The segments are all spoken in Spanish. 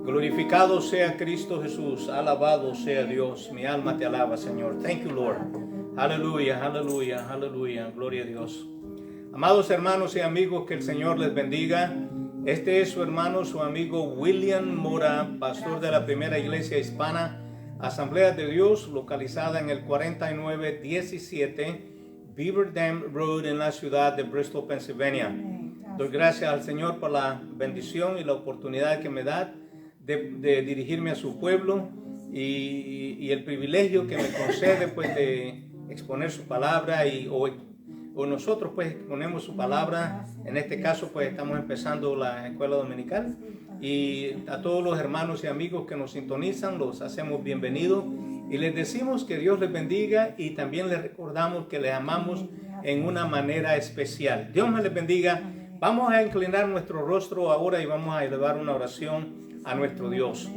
Glorificado sea Cristo Jesús, alabado sea Dios. Mi alma te alaba, Señor. Thank you, Lord. Aleluya, aleluya, aleluya. Gloria a Dios. Amados hermanos y amigos, que el Señor les bendiga. Este es su hermano, su amigo William Mora, pastor de la primera iglesia hispana, Asamblea de Dios, localizada en el 4917 Beaver Dam Road en la ciudad de Bristol, Pennsylvania. Doy gracias al Señor por la bendición y la oportunidad que me da de dirigirme a su pueblo y el privilegio que me concede pues de exponer su palabra o nosotros pues exponemos su palabra. En este caso pues estamos empezando la escuela dominical y a todos los hermanos y amigos que nos sintonizan los hacemos bienvenidos y les decimos que Dios les bendiga y también les recordamos que les amamos en una manera especial. Dios me les bendiga. Vamos a inclinar nuestro rostro ahora y vamos a elevar una oración a nuestro Dios.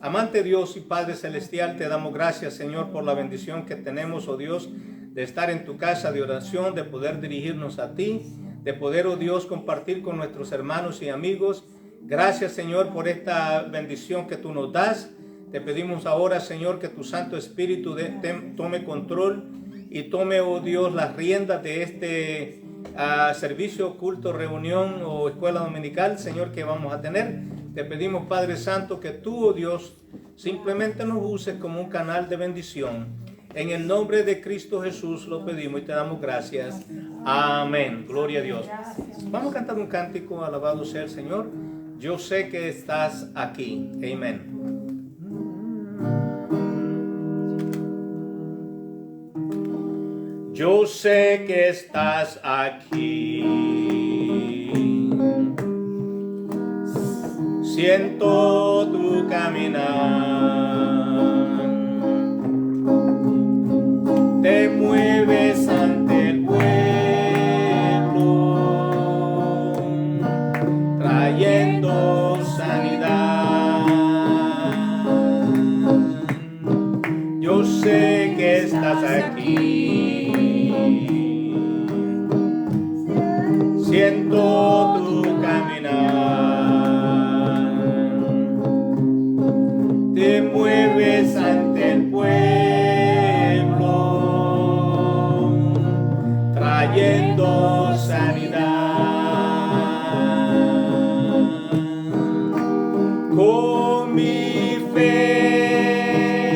Amante Dios y Padre Celestial, te damos gracias, Señor, por la bendición que tenemos, oh Dios, de estar en tu casa de oración, de poder dirigirnos a ti, de poder, oh Dios, compartir con nuestros hermanos y amigos. Gracias, Señor, por esta bendición que tú nos das. Te pedimos ahora, Señor, que tu Santo Espíritu tome control y tome, oh Dios, las riendas de este servicio, culto, reunión o escuela dominical, Señor, que vamos a tener. Te pedimos, Padre Santo, que tú, oh Dios, simplemente nos uses como un canal de bendición. En el nombre de Cristo Jesús lo pedimos y te damos gracias. Amén. Gloria a Dios. Vamos a cantar un cántico, alabado sea el Señor. Yo sé que estás aquí. Amén. Yo sé que estás aquí. Siento tu caminar, te mueves ante el pueblo, trayendo sanidad. Yo sé que estás aquí, siento tu caminar. Te mueves ante el pueblo, trayendo sanidad. Con mi fe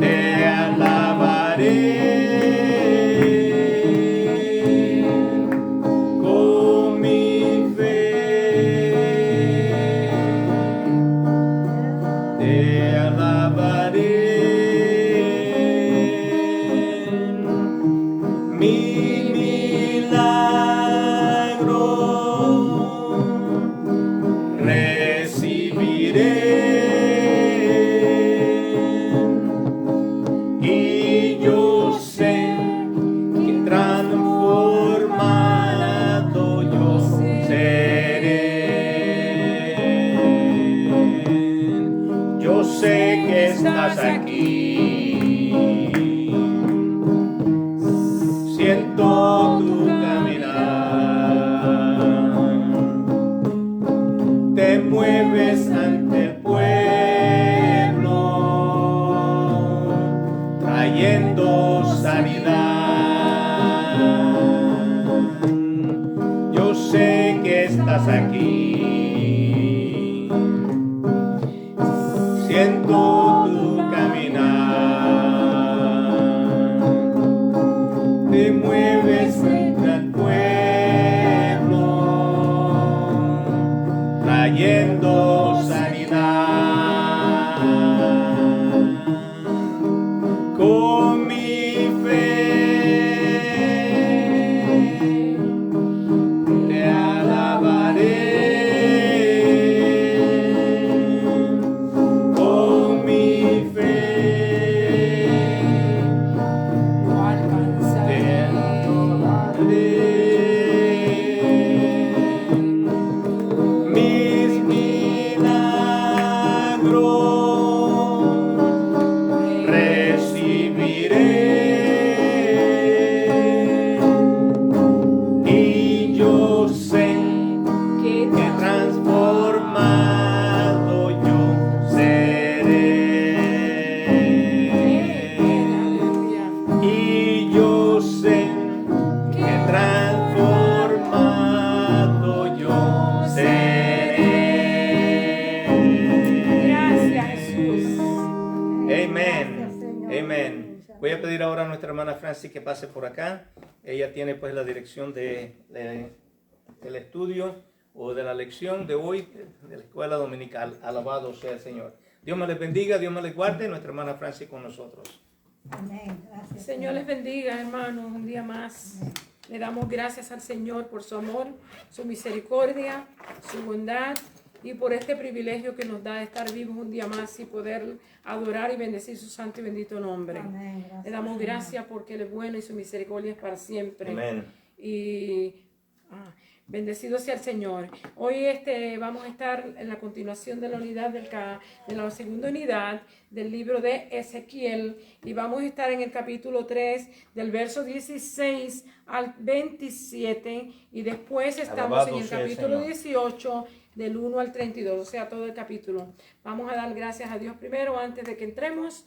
te alabaré. Con mi fe te alabaré. Mi milagro recibiré y yo sé que transformado yo seré. Yo sé que estás aquí, siento tu caminar, te mueves ante el pueblo, trayendo sanidad. Yo sé que estás aquí, siento tu caminar, te mueves entre el pueblo, trayendo sanidad. Con mi fe te alabaré. Con mi fe te alabaré. Mis Voy a pedir ahora a nuestra hermana Francis que pase por acá. Ella tiene pues la dirección del estudio o de la lección de hoy de la escuela dominical. Alabado sea el Señor. Dios me les bendiga, Dios me les guarde. Nuestra hermana Francis con nosotros. Amén. Gracias. Señor les bendiga, hermanos, un día más. Le damos gracias al Señor por su amor, su misericordia, su bondad y por este privilegio que nos da de estar vivos un día más y poder adorar y bendecir su santo y bendito nombre. Amén. Gracias, Le damos Señor. gracias porque Él es bueno y su misericordia es para siempre. Amén. Y bendecido sea el Señor. Hoy vamos a estar en la continuación de la unidad de la segunda unidad del libro de Ezequiel y vamos a estar en el capítulo 3 del verso 16 al 27 y después estamos Alabado en el sea el capítulo Señor. 18 del 1 al 32, o sea, todo el capítulo. Vamos a dar gracias a Dios primero antes de que entremos,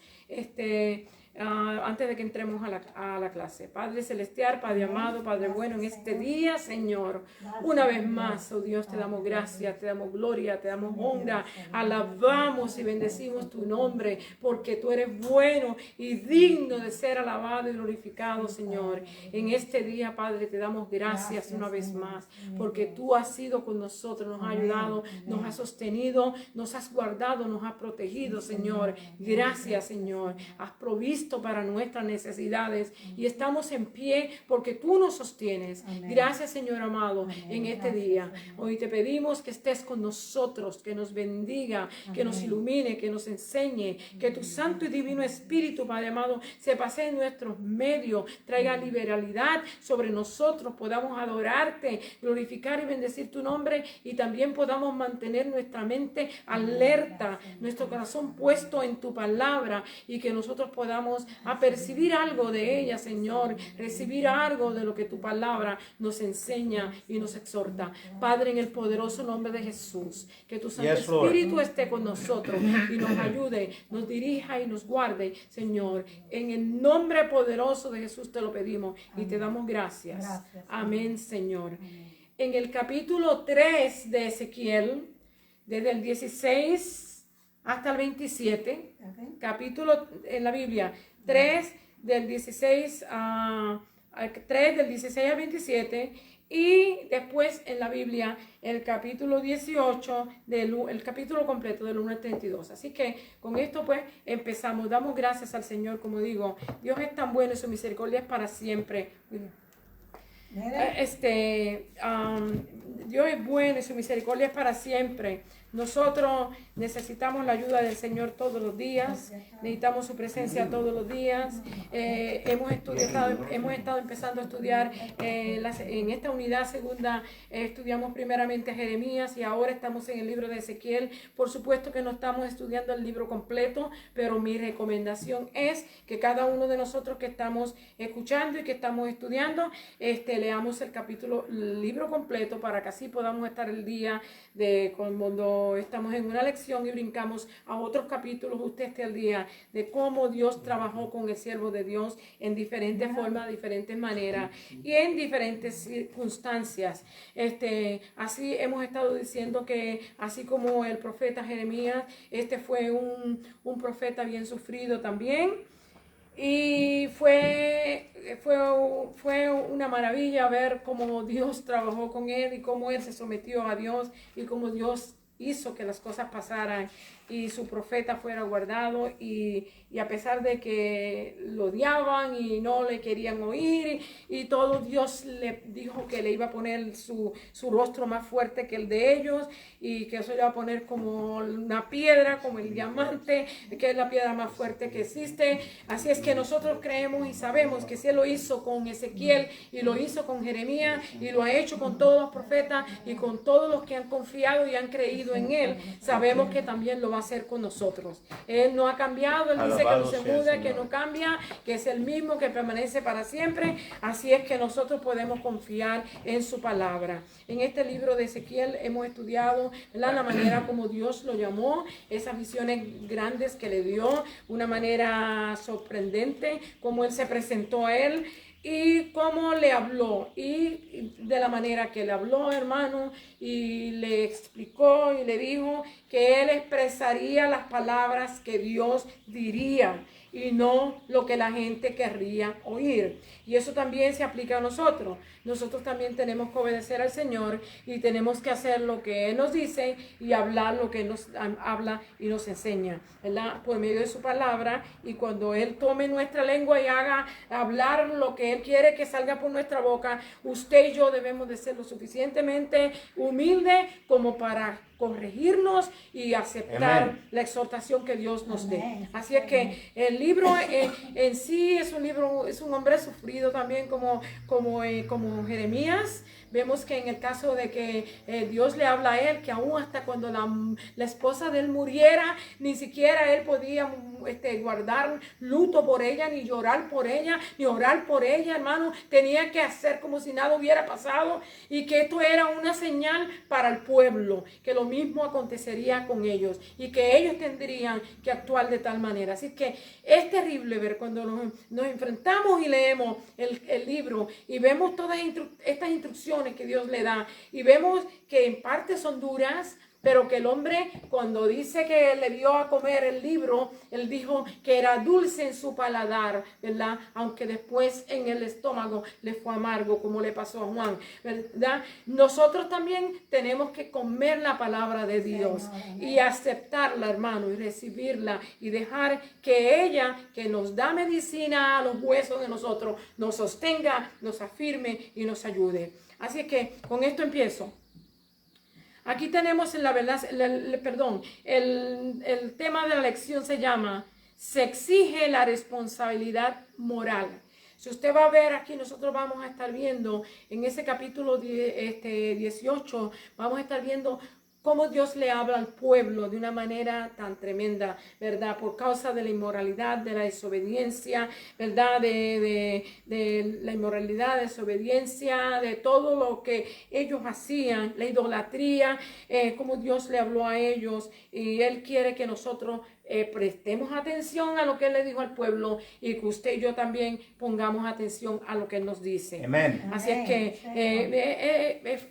antes de que entremos a la clase. Padre celestial, Padre amado, Padre bueno, en este día, Señor, una vez más, oh Dios, te damos gracias, te damos gloria, te damos honra, alabamos y bendecimos tu nombre, porque tú eres bueno y digno de ser alabado y glorificado, Señor. En este día, Padre, te damos gracias una vez más, porque tú has sido con nosotros, nos has ayudado, nos has sostenido, nos has guardado, nos has protegido, Señor. Gracias, Señor. Has provisto para nuestras necesidades y estamos en pie porque tú nos sostienes. Gracias, Señor amado, en este día. Hoy te pedimos que estés con nosotros, que nos bendiga, que nos ilumine, que nos enseñe, que tu santo y divino Espíritu, Padre amado, se pase en nuestros medios, traiga liberalidad sobre nosotros, podamos adorarte, glorificar y bendecir tu nombre y también podamos mantener nuestra mente alerta, nuestro corazón puesto en tu palabra y que nosotros podamos a percibir algo de ella, Señor, recibir algo de lo que tu palabra nos enseña y nos exhorta. Padre, en el poderoso nombre de Jesús, que tu Santo Yes, Lord. Espíritu esté con nosotros y nos ayude, nos dirija y nos guarde, Señor. En el nombre poderoso de Jesús te lo pedimos y te damos gracias. Gracias. Amén, Señor. En el capítulo 3 de Ezequiel, desde el 16 hasta el 27, Ok. capítulo en la Biblia 3 del 16 3 del 16 al 27 y después en la Biblia el capítulo 18 el capítulo completo del 1 al 32. Así que con esto pues empezamos. Damos gracias al Señor, como digo, Dios es tan bueno y su misericordia es para siempre. Mira. Dios es bueno y su misericordia es para siempre. Nosotros necesitamos la ayuda del Señor todos los días, necesitamos su presencia todos los días. Hemos estado empezando a estudiar en esta unidad segunda, estudiamos primeramente Jeremías y ahora estamos en el libro de Ezequiel. Por supuesto que no estamos estudiando el libro completo, pero mi recomendación es que cada uno de nosotros que estamos escuchando y que estamos estudiando, leamos el libro completo para que así podamos estar el día de cuando estamos en una lección y brincamos a otros capítulos, usted esté al día de cómo Dios trabajó con el siervo de Dios en diferentes formas, de diferentes maneras y en diferentes circunstancias. Así hemos estado diciendo que así como el profeta Jeremías, fue un profeta bien sufrido también. Y fue una maravilla ver cómo Dios trabajó con él y cómo él se sometió a Dios y cómo Dios hizo que las cosas pasaran y su profeta fuera guardado y a pesar de que lo odiaban y no le querían oír y todo, Dios le dijo que le iba a poner su rostro más fuerte que el de ellos y que eso le iba a poner como una piedra, como el diamante, que es la piedra más fuerte que existe. Así es que nosotros creemos y sabemos que si Él lo hizo con Ezequiel y lo hizo con Jeremías y lo ha hecho con todos los profetas y con todos los que han confiado y han creído en Él, sabemos que también lo va a hacer con nosotros. Él no ha cambiado, Él dice que no se Alabado sea el muda, que Señor. no cambia, que es el mismo, que permanece para siempre. Así es que nosotros podemos confiar en su palabra. En este libro de Ezequiel hemos estudiado la manera como Dios lo llamó, esas visiones grandes que le dio, una manera sorprendente, como Él se presentó a Él y cómo le habló y de la manera que le habló, hermano, y le explicó y le dijo que él expresaría las palabras que Dios diría. y no lo que la gente querría oír. Y eso también se aplica a nosotros. Nosotros también tenemos que obedecer al Señor y tenemos que hacer lo que Él nos dice y hablar lo que Él nos habla y nos enseña, ¿verdad? Por medio de su palabra, y cuando Él tome nuestra lengua y haga hablar lo que Él quiere que salga por nuestra boca, usted y yo debemos de ser lo suficientemente humildes como para corregirnos y aceptar Amén. la exhortación que Dios nos dé. Amén. Así es que el libro en sí es un libro, es un hombre sufrido también como Jeremías. Vemos que en el caso de que Dios le habla a él, que aún hasta cuando la esposa de él muriera, ni siquiera él podía guardar luto por ella, ni llorar por ella, ni orar por ella, hermano. Tenía que hacer como si nada hubiera pasado, y que esto era una señal para el pueblo, que lo mismo acontecería con ellos y que ellos tendrían que actuar de tal manera. Así que es terrible ver cuando nos enfrentamos y leemos el libro y vemos todas estas instrucciones que Dios le da, y vemos que en parte son duras, pero que el hombre, cuando dice que le dio a comer el libro, él dijo que era dulce en su paladar, ¿verdad? Aunque después en el estómago le fue amargo, como le pasó a Juan, ¿verdad? Nosotros también tenemos que comer la palabra de Dios y aceptarla, hermano, y recibirla, y dejar que ella, que nos da medicina a los huesos de nosotros, nos sostenga, nos afirme y nos ayude. Así que con esto empiezo. Aquí tenemos en la verdad, el tema de la lección se llama: se exige la responsabilidad moral. Si usted va a ver aquí, nosotros vamos a estar viendo en ese capítulo 18, vamos a estar viendo cómo Dios le habla al pueblo de una manera tan tremenda, ¿verdad? Por causa de la inmoralidad, de la desobediencia, ¿verdad? De la inmoralidad, desobediencia, de todo lo que ellos hacían, la idolatría, cómo Dios le habló a ellos, y Él quiere que nosotros prestemos atención a lo que Él le dijo al pueblo, y que usted y yo también pongamos atención a lo que Él nos dice. Amén. Así es que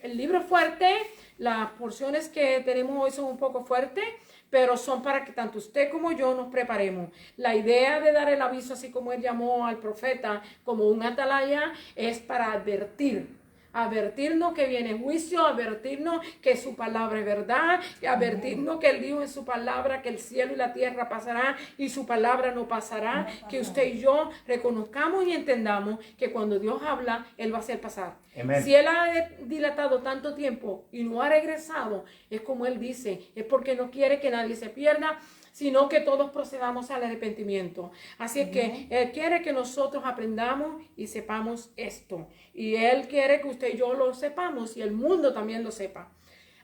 el libro es fuerte. Las porciones que tenemos hoy son un poco fuertes, pero son para que tanto usted como yo nos preparemos. La idea de dar el aviso, así como Él llamó al profeta como un atalaya, es para advertirnos que viene juicio, advertirnos que su palabra es verdad, advertirnos que Él dijo en su palabra que el cielo y la tierra pasarán y su palabra no pasará, que usted y yo reconozcamos y entendamos que cuando Dios habla, Él va a hacer pasar. Amén. Si Él ha dilatado tanto tiempo y no ha regresado, es como Él dice, es porque no quiere que nadie se pierda, sino que todos procedamos al arrepentimiento. Así es que Él quiere que nosotros aprendamos y sepamos esto. Y Él quiere que usted y yo lo sepamos, y el mundo también lo sepa.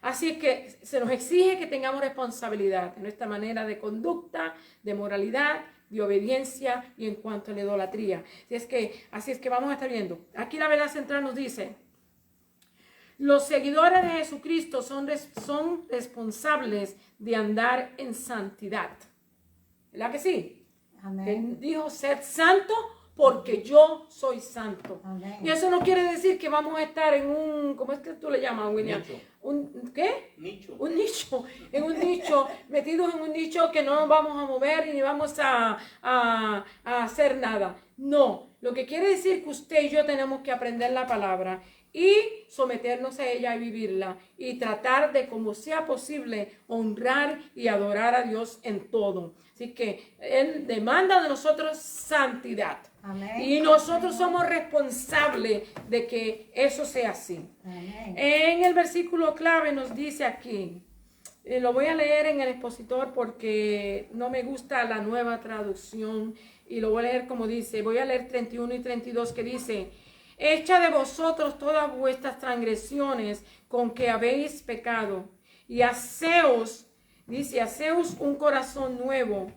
Así es que se nos exige que tengamos responsabilidad en nuestra manera de conducta, de moralidad, de obediencia y en cuanto a la idolatría. Así es que vamos a estar viendo. Aquí la verdad central nos dice: los seguidores de Jesucristo son responsables de andar en santidad. ¿Verdad que sí? Amén. Él dijo: sed santo porque yo soy santo. Amén. Y eso no quiere decir que vamos a estar en un, ¿cómo es que tú le llamas, William? Nicho. ¿Un qué? Nicho. Un nicho, en un nicho, metidos en un nicho que no nos vamos a mover y ni vamos a hacer nada. No, lo que quiere decir que usted y yo tenemos que aprender la palabra y someternos a ella y vivirla, y tratar de, como sea posible, honrar y adorar a Dios en todo. Así que Él demanda de nosotros santidad. Amén. Y nosotros somos responsables de que eso sea así. Amén. En el versículo clave nos dice aquí, lo voy a leer en el expositor porque no me gusta la nueva traducción, y lo voy a leer como dice. Voy a leer 31 y 32, que dice: echa de vosotros todas vuestras transgresiones con que habéis pecado, y haceos un corazón nuevo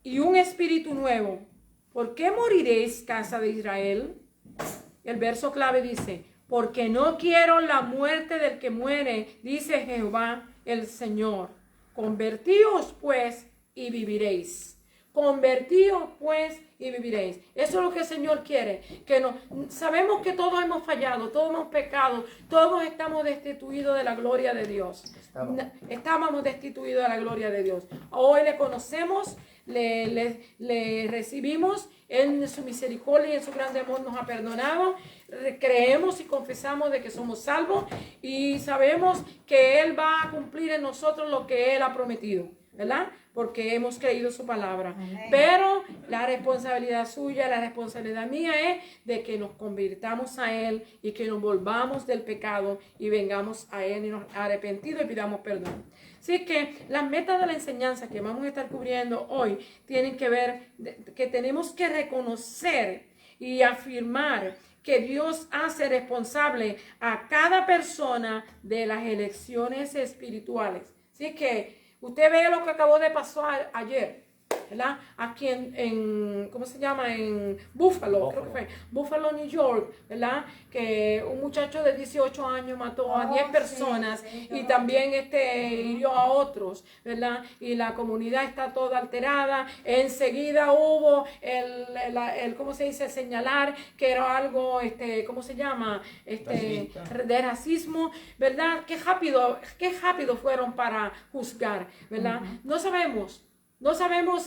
y un espíritu nuevo. ¿Por qué moriréis, casa de Israel? El verso clave dice: porque no quiero la muerte del que muere, dice Jehová el Señor. Convertíos pues y viviréis. Convertíos pues y viviréis. Eso es lo que el Señor quiere. Sabemos que todos hemos fallado, todos hemos pecado, todos estamos destituidos de la gloria de Dios. Estábamos destituidos de la gloria de Dios. Hoy le conocemos, le recibimos, en su misericordia y en su grande amor nos ha perdonado. Creemos y confesamos de que somos salvos y sabemos que Él va a cumplir en nosotros lo que Él ha prometido, ¿verdad? Porque hemos creído su palabra. Amén. Pero la responsabilidad suya, la responsabilidad mía es de que nos convirtamos a Él y que nos volvamos del pecado y vengamos a Él y nos arrepentidos y pidamos perdón. Así que las metas de la enseñanza que vamos a estar cubriendo hoy tienen que ver que tenemos que reconocer y afirmar que Dios hace responsable a cada persona de las elecciones espirituales. Así que usted ve lo que acabó de pasar ayer, ¿verdad? Aquí ¿cómo se llama? En Buffalo, creo que fue, Buffalo, New York, ¿verdad? Que un muchacho de 18 años mató a 10 personas y también hirió a otros, ¿verdad? Y la comunidad está toda alterada. Enseguida hubo ¿cómo se dice? Señalar que era algo, ¿cómo se llama? De racismo, ¿verdad? Qué rápido fueron para juzgar, ¿verdad? No sabemos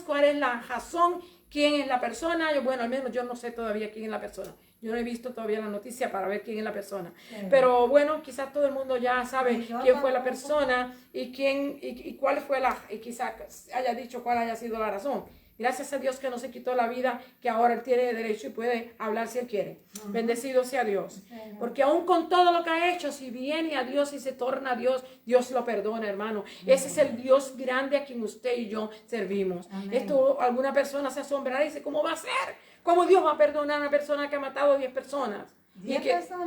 cuál es la razón, quién es la persona. Bueno, al menos yo no sé todavía quién es la persona. Yo no he visto todavía la noticia para ver quién es la persona. Pero bueno, quizás todo el mundo ya sabe quién fue la persona y cuál fue y quizás haya dicho cuál haya sido la razón. Gracias a Dios que no se quitó la vida, que ahora Él tiene derecho y puede hablar si Él quiere. Bendecido sea Dios. Porque aún con todo lo que ha hecho, si viene a Dios y se torna a Dios, Dios lo perdona, hermano. Ese es el Dios grande a quien usted y yo servimos. Esto, alguna persona se asombrará y dice, ¿cómo va a ser? ¿Cómo Dios va a perdonar a una persona que ha matado a 10 personas?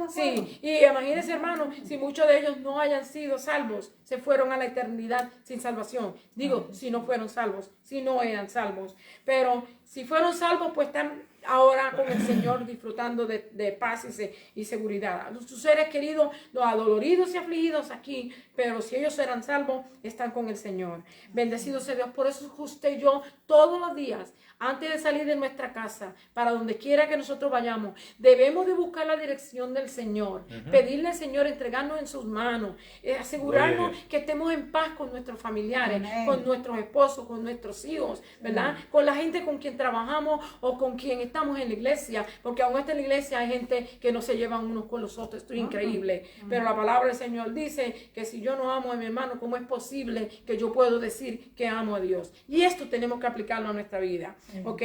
Sí, y imagínense, hermano, si muchos de ellos no hayan sido salvos, se fueron a la eternidad sin salvación. Digo, si no fueron salvos, si no eran salvos. Pero si fueron salvos, pues están ahora con el Señor disfrutando de paz y seguridad. Sus seres queridos, los adoloridos y afligidos aquí, pero si ellos eran salvos, están con el Señor. Bendecido sea Dios. Por eso usted y yo todos los días, antes de salir de nuestra casa, para donde quiera que nosotros vayamos, debemos de buscar la dirección del Señor, pedirle al Señor, entregarnos en sus manos, asegurarnos que estemos en paz con nuestros familiares, con nuestros esposos, con nuestros hijos, ¿verdad? Con la gente con quien trabajamos o con quien estamos en la iglesia, porque aún en la iglesia hay gente que no se llevan unos con los otros. Esto es increíble, pero la palabra del Señor dice que si yo no amo a mi hermano, ¿cómo es posible que yo puedo decir que amo a Dios? Y esto tenemos que aplicarlo a nuestra vida. ¿Ok?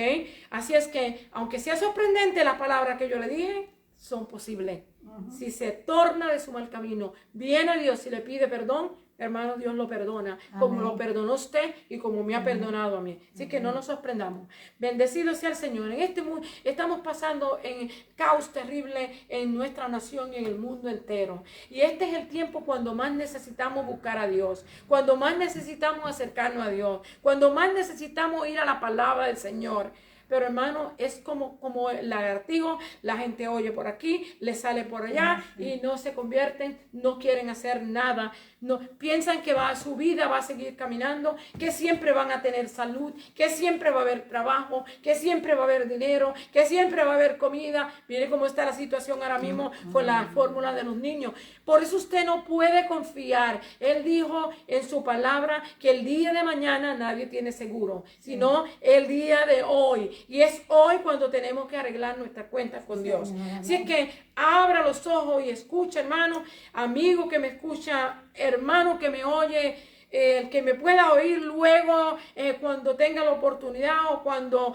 Así es que, aunque sea sorprendente las palabras que yo le dije, son posibles. Si se torna de su mal camino, viene a Dios y le pide perdón, hermano, Dios lo perdona, como lo perdonó usted y como me ha perdonado a mí. Así que no nos sorprendamos. Bendecido sea el Señor. En este mundo estamos pasando en caos terrible en nuestra nación y en el mundo entero. Y este es el tiempo cuando más necesitamos buscar a Dios, cuando más necesitamos acercarnos a Dios, cuando más necesitamos ir a la palabra del Señor. Pero hermano, es como el lagartijo, la gente oye por aquí, le sale por allá y no se convierten, no quieren hacer nada. No, piensan que su vida va a seguir caminando, que siempre van a tener salud, que siempre va a haber trabajo, que siempre va a haber dinero, que siempre va a haber comida. Mire cómo está la situación ahora mismo con la fórmula de los niños. Por eso usted no puede confiar. Él dijo en su palabra que el día de mañana nadie tiene seguro, sino el día de hoy. Y es hoy cuando tenemos que arreglar nuestras cuentas con Dios. Así es que abra los ojos y escucha, hermano, amigo que me escucha, hermano que me oye, el que me pueda oír luego cuando tenga la oportunidad o cuando,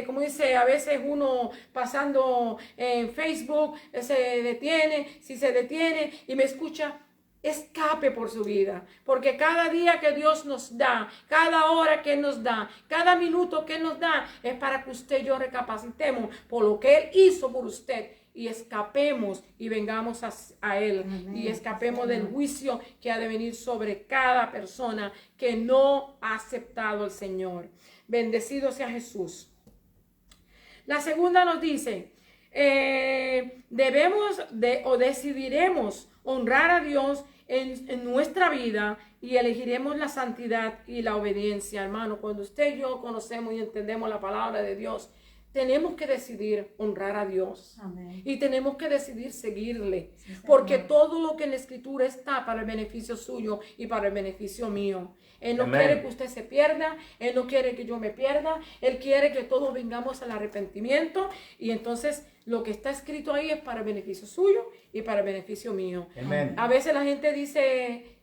como dice, a veces uno pasando en Facebook se detiene, si se detiene y me escucha, escape por su vida, porque cada día que Dios nos da, cada hora que Él nos da, cada minuto que Él nos da, es para que usted y yo recapacitemos por lo que Él hizo por usted y escapemos y vengamos a Él. Amén. Y escapemos del juicio que ha de venir sobre cada persona que no ha aceptado al Señor. Bendecido sea Jesús. La segunda nos dice, decidiremos honrar a Dios en nuestra vida y elegiremos la santidad y la obediencia, hermano. Cuando usted y yo conocemos y entendemos la palabra de Dios, tenemos que decidir honrar a Dios. Amén. Y tenemos que decidir seguirle, Sí, Señor. porque todo lo que en la Escritura está para el beneficio suyo y para el beneficio mío. Él no Amén. quiere que usted se pierda, Él no quiere que yo me pierda, Él quiere que todos vengamos al arrepentimiento, y entonces lo que está escrito ahí es para el beneficio suyo y para el beneficio mío. Amen. A veces la gente dice,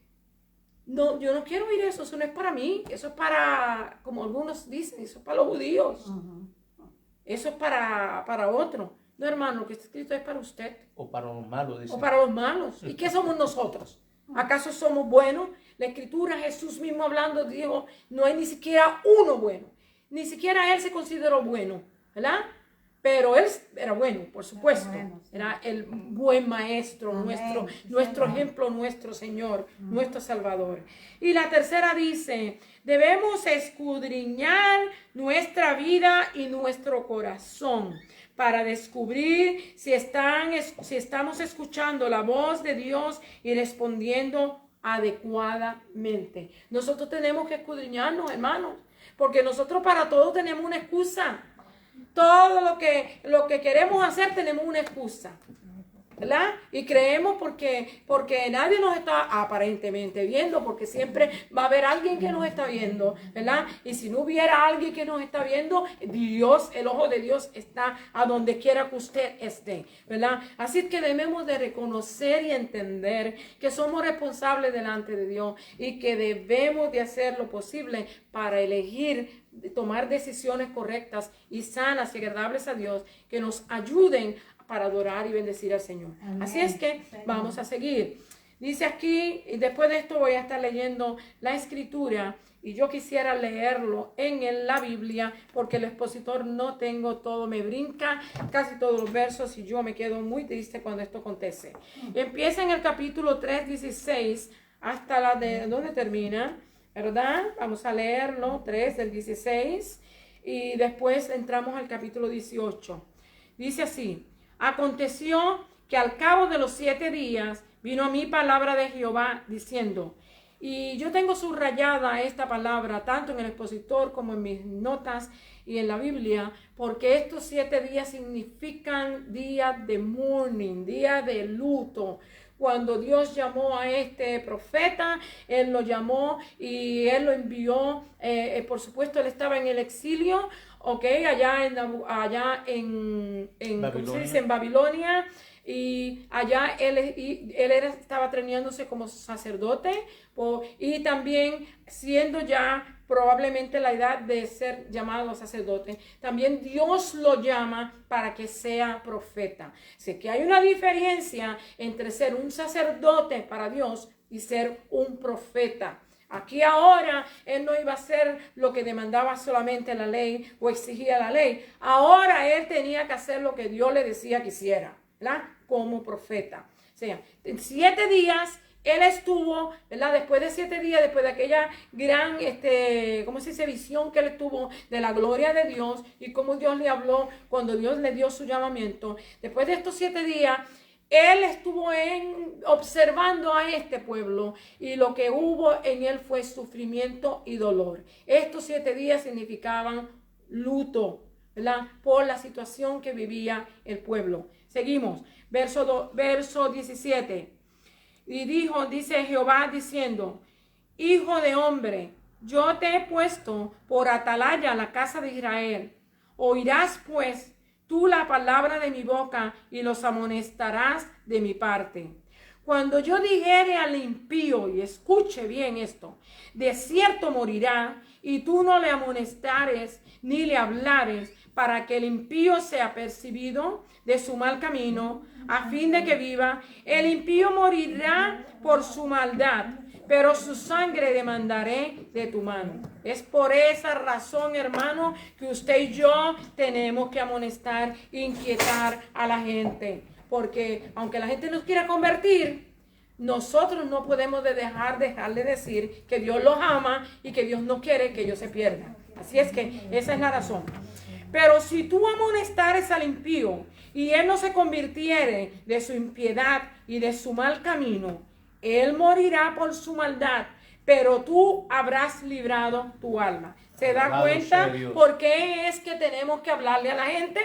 no, yo no quiero oír eso, eso no es para mí, eso es para, como algunos dicen, eso es para los judíos. Ujú. Eso es para otro. No, hermano, lo que está escrito es para usted. O para los malos, dice. O para los malos. ¿Y qué somos nosotros? ¿Acaso somos buenos? La Escritura, Jesús mismo hablando, dijo, no hay ni siquiera uno bueno. Ni siquiera Él se consideró bueno, ¿verdad? Pero Él era bueno, por supuesto. bueno, sí. Era el buen maestro, Amén. nuestro Señor. ejemplo, nuestro Señor, nuestro Salvador. Y la tercera dice, debemos escudriñar nuestra vida y nuestro corazón para descubrir si estamos escuchando la voz de Dios y respondiendo adecuadamente. Nosotros tenemos que escudriñarnos, hermanos, porque nosotros para todo tenemos una excusa. Todo lo que queremos hacer tenemos una excusa, ¿verdad? Y creemos porque nadie nos está aparentemente viendo, porque siempre va a haber alguien que nos está viendo, ¿verdad? Y si no hubiera alguien que nos está viendo, Dios, el ojo de Dios está a donde quiera que usted esté, ¿verdad? Así que debemos de reconocer y entender que somos responsables delante de Dios y que debemos de hacer lo posible para elegir, tomar decisiones correctas y sanas y agradables a Dios que nos ayuden para adorar y bendecir al Señor. Amén. Así es que Señor. vamos a seguir. Dice aquí, y después de esto voy a estar leyendo la Escritura, y yo quisiera leerlo en la Biblia, porque el expositor no tengo todo, me brinca casi todos los versos y yo me quedo muy triste cuando esto acontece. Empieza en el capítulo 3:16 hasta la de donde termina, ¿verdad? Vamos a leerlo, 3 del 16, y después entramos al capítulo 18. Dice así: aconteció que al cabo de los 7 días vino a mí palabra de Jehová diciendo, y yo tengo subrayada esta palabra tanto en el expositor como en mis notas y en la Biblia, porque estos 7 días significan día de mourning, día de luto. Cuando Dios llamó a este profeta, Él lo llamó y Él lo envió. Por supuesto, Él estaba en el exilio, ¿ok? Allá en ¿cómo se dice? En Babilonia. Y allá él estaba traineándose como sacerdote y también siendo ya probablemente la edad de ser llamado sacerdote. También Dios lo llama para que sea profeta. Sé que hay una diferencia entre ser un sacerdote para Dios y ser un profeta. Aquí ahora él no iba a hacer lo que demandaba solamente la ley o exigía la ley. Ahora él tenía que hacer lo que Dios le decía que hiciera, ¿verdad? Como profeta. O sea, en 7 días él estuvo, ¿verdad? Después de 7 días, después de aquella gran, ¿cómo se dice? Visión que él tuvo de la gloria de Dios y cómo Dios le habló cuando Dios le dio su llamamiento. Después de estos 7 días, él estuvo observando a este pueblo y lo que hubo en él fue sufrimiento y dolor. Estos 7 días significaban luto, ¿verdad? Por la situación que vivía el pueblo. Seguimos, verso 17. Y dice Jehová diciendo, hijo de hombre, yo te he puesto por atalaya a la casa de Israel. Oirás pues tú la palabra de mi boca y los amonestarás de mi parte. Cuando yo dijere al impío, y escuche bien esto, de cierto morirá, y tú no le amonestares ni le hablares, para que el impío sea percibido de su mal camino, a fin de que viva. El impío morirá por su maldad, pero su sangre demandaré de tu mano. Es por esa razón, hermano, que usted y yo tenemos que amonestar, inquietar a la gente. Porque aunque la gente nos quiera convertir, nosotros no podemos dejarle decir que Dios los ama y que Dios no quiere que ellos se pierdan. Así es que esa es la razón. Pero si tú amonestares al impío y él no se convirtiere de su impiedad y de su mal camino, Él morirá por su maldad, pero tú habrás librado tu alma. ¿Se da Alabado cuenta sea Dios. por qué es que tenemos que hablarle a la gente?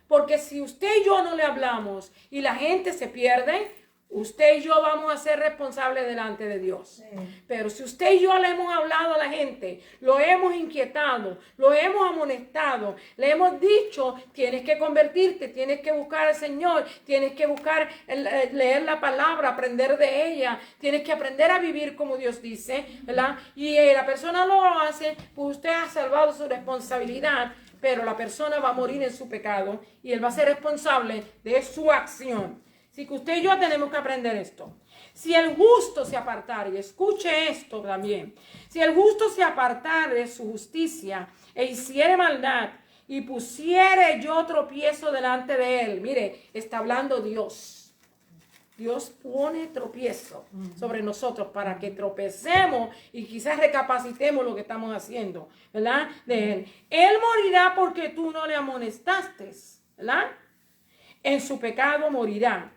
Porque si usted y yo no le hablamos y la gente se pierde, usted y yo vamos a ser responsables delante de Dios. Pero si usted y yo le hemos hablado a la gente, lo hemos inquietado, lo hemos amonestado, le hemos dicho, tienes que convertirte, tienes que buscar al Señor, tienes que buscar leer la palabra, aprender de ella, tienes que aprender a vivir como Dios dice, ¿verdad? Y la persona lo hace, pues usted ha salvado su responsabilidad, pero la persona va a morir en su pecado y él va a ser responsable de su acción. Así que usted y yo tenemos que aprender esto. Si el justo se apartare, y escuche esto también, si el justo se apartare de su justicia e hiciere maldad y pusiere yo tropiezo delante de él, mire, está hablando Dios. Dios pone tropiezo sobre nosotros para que tropecemos y quizás recapacitemos lo que estamos haciendo, ¿verdad? De él. Él morirá porque tú no le amonestaste, ¿verdad? En su pecado morirá.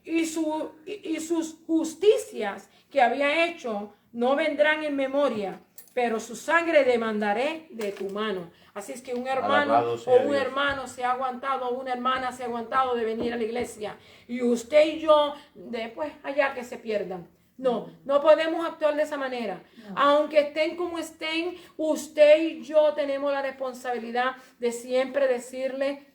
Y sus justicias que había hecho no vendrán en memoria, pero su sangre demandaré de tu mano. Así es que un hermano o un hermano se ha aguantado, o una hermana se ha aguantado de venir a la iglesia. Y usted y yo, después allá que se pierdan. No podemos actuar de esa manera. No. Aunque estén como estén, usted y yo tenemos la responsabilidad de siempre decirle,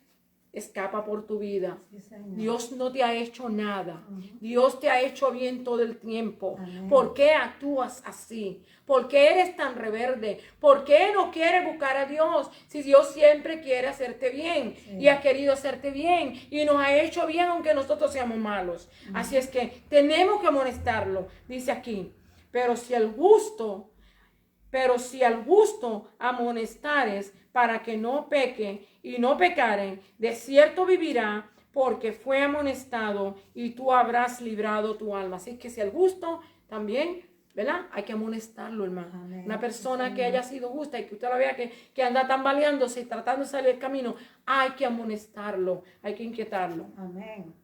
escapa por tu vida. Sí, Dios no te ha hecho nada. Dios te ha hecho bien todo el tiempo. Amén. ¿Por qué actúas así? ¿Por qué eres tan rebelde? ¿Por qué no quieres buscar a Dios? Si Dios siempre quiere hacerte bien y ha querido hacerte bien y nos ha hecho bien aunque nosotros seamos malos. Así es que tenemos que amonestarlo. Dice aquí, pero si al justo amonestares para que no peque y no pecaren, de cierto vivirá, porque fue amonestado y tú habrás librado tu alma. Así que si el justo también, ¿verdad? Hay que amonestarlo, hermano. Amén. Una persona que haya sido justa y que usted la vea que anda tambaleándose y tratando de salir del camino, hay que amonestarlo, hay que inquietarlo. Amén.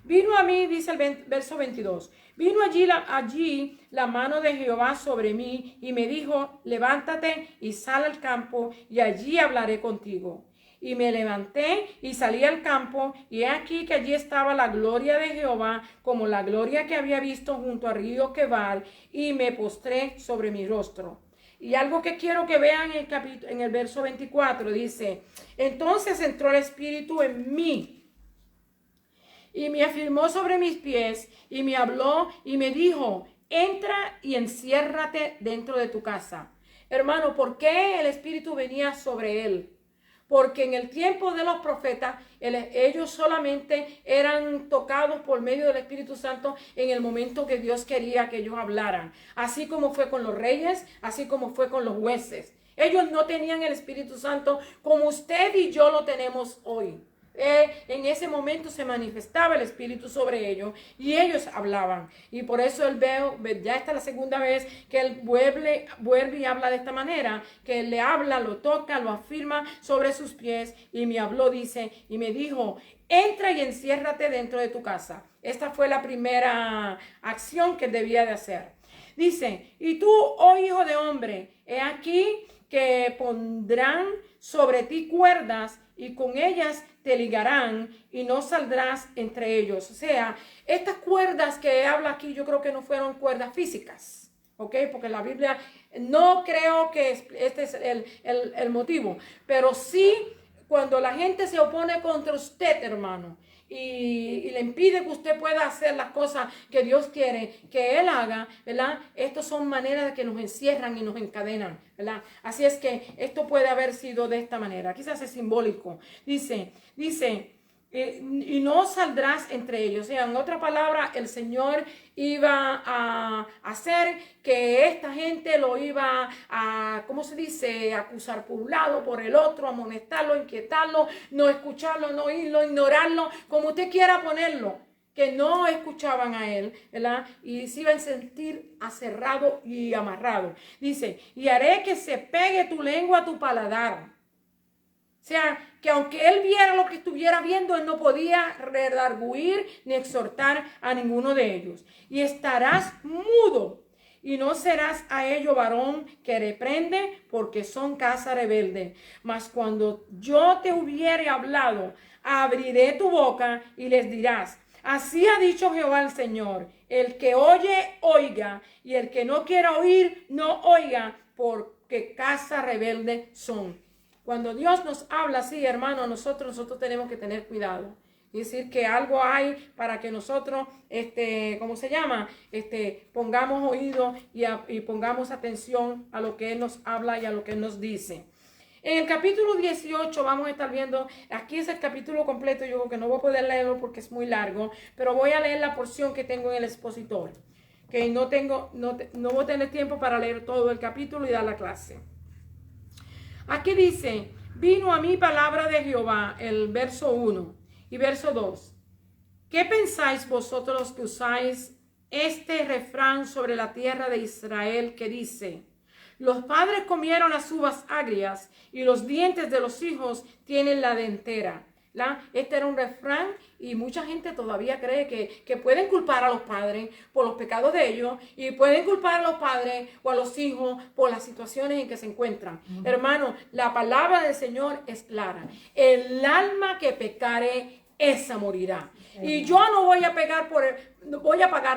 Vino a mí, dice el verso 22, vino allí la mano de Jehová sobre mí y me dijo, levántate y sal al campo y allí hablaré contigo. Y me levanté y salí al campo y he aquí que allí estaba la gloria de Jehová como la gloria que había visto junto al río Quebar y me postré sobre mi rostro. Y algo que quiero que vean en el verso 24 dice, entonces entró el Espíritu en mí y me afirmó sobre mis pies y me habló y me dijo, entra y enciérrate dentro de tu casa. Hermano, ¿por qué el Espíritu venía sobre él? Porque en el tiempo de los profetas, ellos solamente eran tocados por medio del Espíritu Santo en el momento que Dios quería que ellos hablaran. Así como fue con los reyes, así como fue con los jueces. Ellos no tenían el Espíritu Santo como usted y yo lo tenemos hoy. En ese momento se manifestaba el Espíritu sobre ellos y ellos hablaban. Y por eso ya esta es la segunda vez que él vuelve y habla de esta manera, que él le habla, lo toca, lo afirma sobre sus pies y me habló, dice, y me dijo, entra y enciérrate dentro de tu casa. Esta fue la primera acción que debía de hacer. Dice, y tú, oh hijo de hombre, he aquí que pondrán sobre ti cuerdas y con ellas te ligarán y no saldrás entre ellos. O sea, estas cuerdas que habla aquí yo creo que no fueron cuerdas físicas, ¿ok? Porque la Biblia, no creo que este es el motivo, pero sí cuando la gente se opone contra usted, hermano, y le impide que usted pueda hacer las cosas que Dios quiere que Él haga, ¿verdad? Estas son maneras de que nos encierran y nos encadenan, ¿verdad? Así es que esto puede haber sido de esta manera. Quizás es simbólico. Dice, y no saldrás entre ellos. O sea, en otra palabra, el Señor iba a hacer que esta gente lo iba a, ¿cómo se dice? Acusar por un lado, por el otro, amonestarlo, inquietarlo, no escucharlo, no oírlo, ignorarlo, como usted quiera ponerlo, que no escuchaban a él, ¿verdad? Y se iban a sentir aserrado y amarrado. Dice, y haré que se pegue tu lengua a tu paladar. O sea, que aunque él viera lo que estuviera viendo, él no podía redarguir ni exhortar a ninguno de ellos. Y estarás mudo, y no serás a ello varón que reprende, porque son casa rebelde. Mas cuando yo te hubiere hablado, abriré tu boca y les dirás: así ha dicho Jehová el Señor, el que oye, oiga, y el que no quiera oír, no oiga, porque casa rebelde son. Cuando Dios nos habla así, hermano, nosotros tenemos que tener cuidado. Es decir, que algo hay para que nosotros, ¿cómo se llama? Pongamos oído y pongamos atención a lo que Él nos habla y a lo que Él nos dice. En el capítulo 18 vamos a estar viendo, aquí es el capítulo completo, yo creo que no voy a poder leerlo porque es muy largo, pero voy a leer la porción que tengo en el expositor, que no voy a tener tiempo para leer todo el capítulo y dar la clase. Aquí dice: vino a mí palabra de Jehová, el verso 1 y verso 2. ¿Qué pensáis vosotros que usáis este refrán sobre la tierra de Israel que dice: los padres comieron las uvas agrias y los dientes de los hijos tienen la dentera? Este era un refrán y mucha gente todavía cree que pueden culpar a los padres por los pecados de ellos y pueden culpar a los padres o a los hijos por las situaciones en que se encuentran. Hermano, la palabra del Señor es clara: el alma que pecare, esa morirá. Y yo no voy a pagar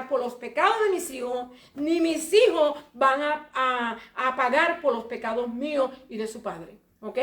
por los pecados de mis hijos, ni mis hijos van a pagar por los pecados míos y de su padre. ¿Ok?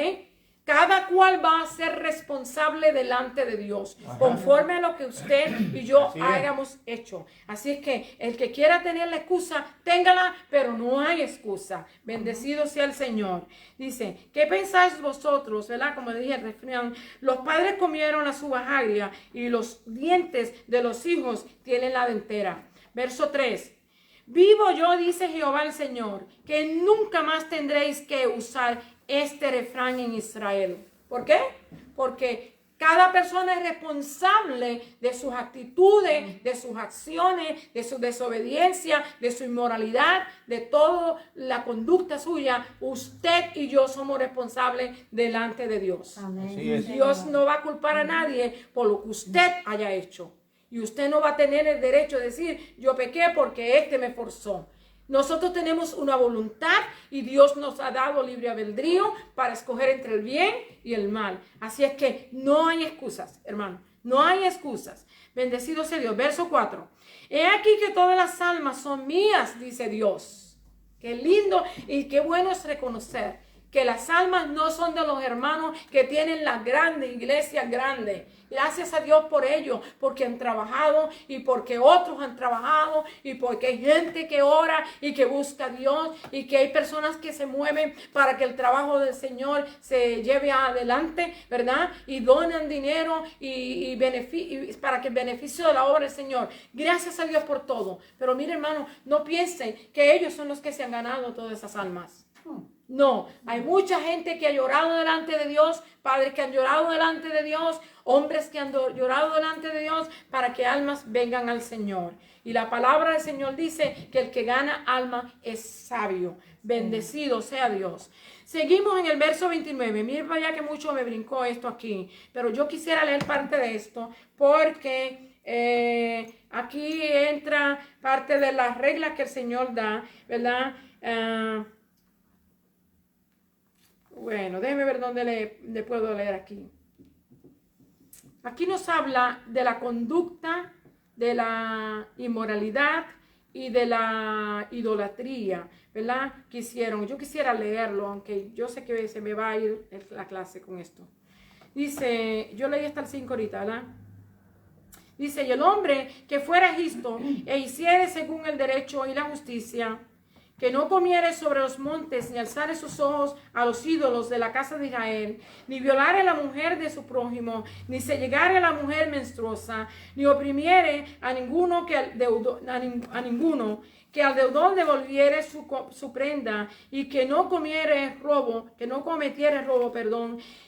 Cada cual va a ser responsable delante de Dios, conforme a lo que usted y yo hayamos hecho. Así es que el que quiera tener la excusa, téngala, pero no hay excusa. Bendecido sea el Señor. Dice: ¿qué pensáis vosotros? ¿Verdad? Como le dije el refrán: los padres comieron las uvas agrias y los dientes de los hijos tienen la dentera. Verso 3. Vivo yo, dice Jehová el Señor, que nunca más tendréis que usar este refrán en Israel. ¿Por qué? Porque cada persona es responsable de sus actitudes, de sus acciones, de su desobediencia, de su inmoralidad, de toda la conducta suya. Usted y yo somos responsables delante de Dios. Amén. Dios no va a culpar a nadie por lo que usted haya hecho. Y usted no va a tener el derecho de decir: yo pequé porque me forzó. Nosotros tenemos una voluntad y Dios nos ha dado libre albedrío para escoger entre el bien y el mal. Así es que no hay excusas, hermano. No hay excusas. Bendecido sea Dios. Verso 4. He aquí que todas las almas son mías, dice Dios. Qué lindo y qué bueno es reconocer que las almas no son de los hermanos que tienen las grandes iglesias grandes. Gracias a Dios por ello, porque han trabajado y porque otros han trabajado y porque hay gente que ora y que busca a Dios y que hay personas que se mueven para que el trabajo del Señor se lleve adelante, ¿verdad? Y donan dinero y para que el beneficio de la obra del Señor. Gracias a Dios por todo. Pero mire, hermano, no piensen que ellos son los que se han ganado todas esas almas. No, hay mucha gente que ha llorado delante de Dios, padres que han llorado delante de Dios, hombres que han llorado delante de Dios para que almas vengan al Señor. Y la palabra del Señor dice que el que gana alma es sabio. Bendecido sea Dios. Seguimos en el verso 29. Miren para allá que mucho me brincó esto aquí, pero yo quisiera leer parte de esto porque aquí entra parte de las reglas que el Señor da, ¿verdad? Bueno, déjeme ver dónde le puedo leer aquí. Aquí nos habla de la conducta, de la inmoralidad y de la idolatría, ¿verdad? Yo quisiera leerlo, aunque yo sé que se me va a ir la clase con esto. Dice, yo leí hasta el 5 ahorita, ¿verdad? Dice: y el hombre que fuera justo e hiciere según el derecho y la justicia, que no comiere sobre los montes, ni alzare sus ojos a los ídolos de la casa de Israel, ni violare a la mujer de su prójimo, ni se llegare a la mujer menstruosa, ni oprimiere a ninguno que al deudor devolviere su prenda, y que no cometiere robo,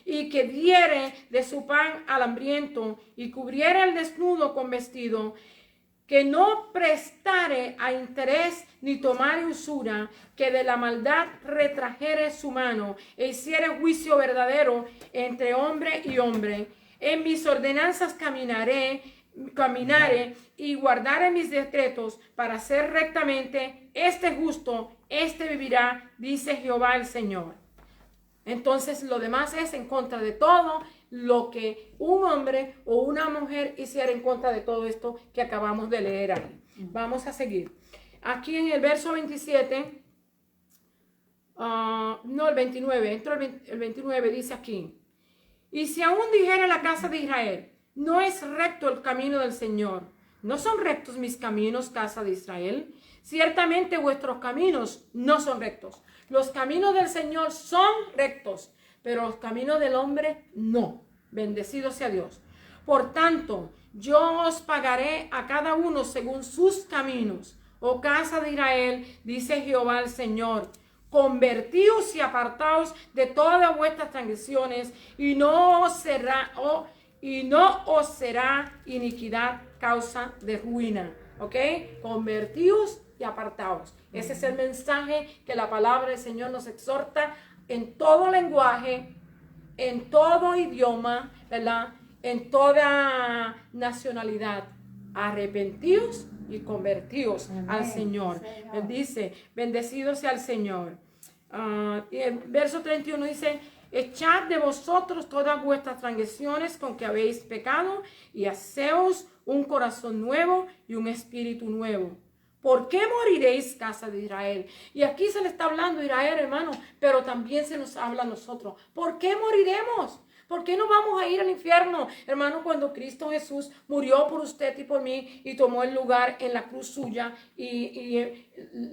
y que diere de su pan al hambriento, y cubriere al desnudo con vestido, que no prestare a interés ni tomare usura, que de la maldad retrajere su mano, e hiciere juicio verdadero entre hombre y hombre. En mis ordenanzas caminaré y guardaré mis decretos para hacer rectamente. Este justo, este vivirá, dice Jehová el Señor. Entonces lo demás es en contra de todo lo que un hombre o una mujer hiciera, en contra de todo esto que acabamos de leer ahí. Vamos a seguir. Aquí en el verso 27, el 29, el 29 dice aquí: y si aún dijera la casa de Israel, no es recto el camino del Señor, ¿no son rectos mis caminos, casa de Israel? Ciertamente vuestros caminos no son rectos. Los caminos del Señor son rectos, pero los caminos del hombre no. Bendecido sea Dios. Por tanto, yo os pagaré a cada uno según sus caminos. Oh casa de Israel, dice Jehová el Señor: convertíos y apartaos de todas vuestras transgresiones, y no os será iniquidad causa de ruina. ¿Ok? Convertíos y apartaos. Ese es el mensaje que la palabra del Señor nos exhorta en todo lenguaje, en todo idioma, ¿verdad? En toda nacionalidad. Arrepentíos y convertíos al Señor. Él dice: bendecido sea el Señor. Y el verso 31 dice: echad de vosotros todas vuestras transgresiones con que habéis pecado, y haceos un corazón nuevo y un espíritu nuevo. ¿Por qué moriréis, casa de Israel? Y aquí se le está hablando a Israel, hermano, pero también se nos habla a nosotros. ¿Por qué moriremos? ¿Por qué no vamos a ir al infierno? Hermano, cuando Cristo Jesús murió por usted y por mí y tomó el lugar en la cruz suya y el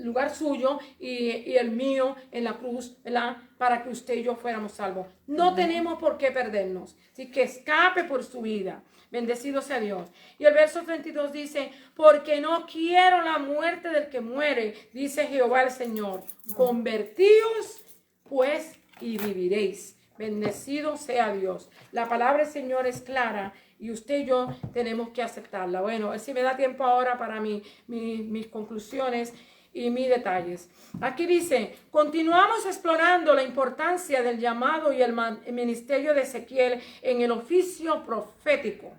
lugar suyo y el mío en la cruz, ¿verdad? Para que usted y yo fuéramos salvos. No tenemos por qué perdernos. Así que escape por su vida. Bendecido sea Dios. Y el verso 32 dice: porque no quiero la muerte del que muere, dice Jehová el Señor. Convertíos pues y viviréis. Bendecido sea Dios. La palabra del Señor es clara y usted y yo tenemos que aceptarla. Bueno, si me da tiempo ahora para mis conclusiones y mis detalles. Aquí dice: continuamos explorando la importancia del llamado y el ministerio de Ezequiel en el oficio profético.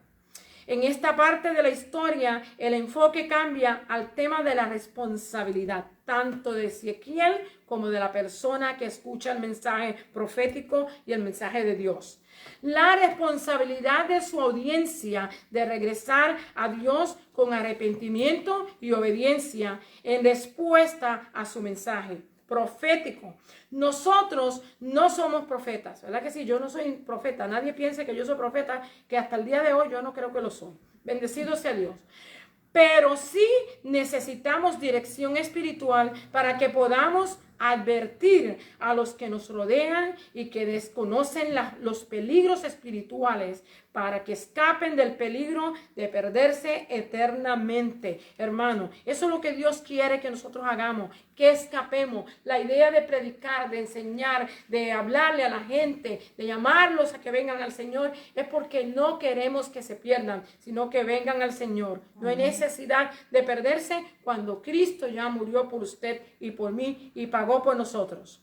En esta parte de la historia, el enfoque cambia al tema de la responsabilidad, tanto de Ezequiel como de la persona que escucha el mensaje profético y el mensaje de Dios. La responsabilidad de su audiencia de regresar a Dios con arrepentimiento y obediencia en respuesta a su mensaje profético. Nosotros no somos profetas, ¿verdad que sí? Yo no soy profeta. Nadie piense que yo soy profeta, que hasta el día de hoy yo no creo que lo soy. Bendecido sea Dios. Pero sí necesitamos dirección espiritual para que podamos advertir a los que nos rodean y que desconocen los peligros espirituales, para que escapen del peligro de perderse eternamente. Hermano, eso es lo que Dios quiere que nosotros hagamos, que escapemos. La idea de predicar, de enseñar, de hablarle a la gente, de llamarlos a que vengan al Señor, es porque no queremos que se pierdan, sino que vengan al Señor. No hay necesidad de perderse cuando Cristo ya murió por usted y por mí y pagó por nosotros.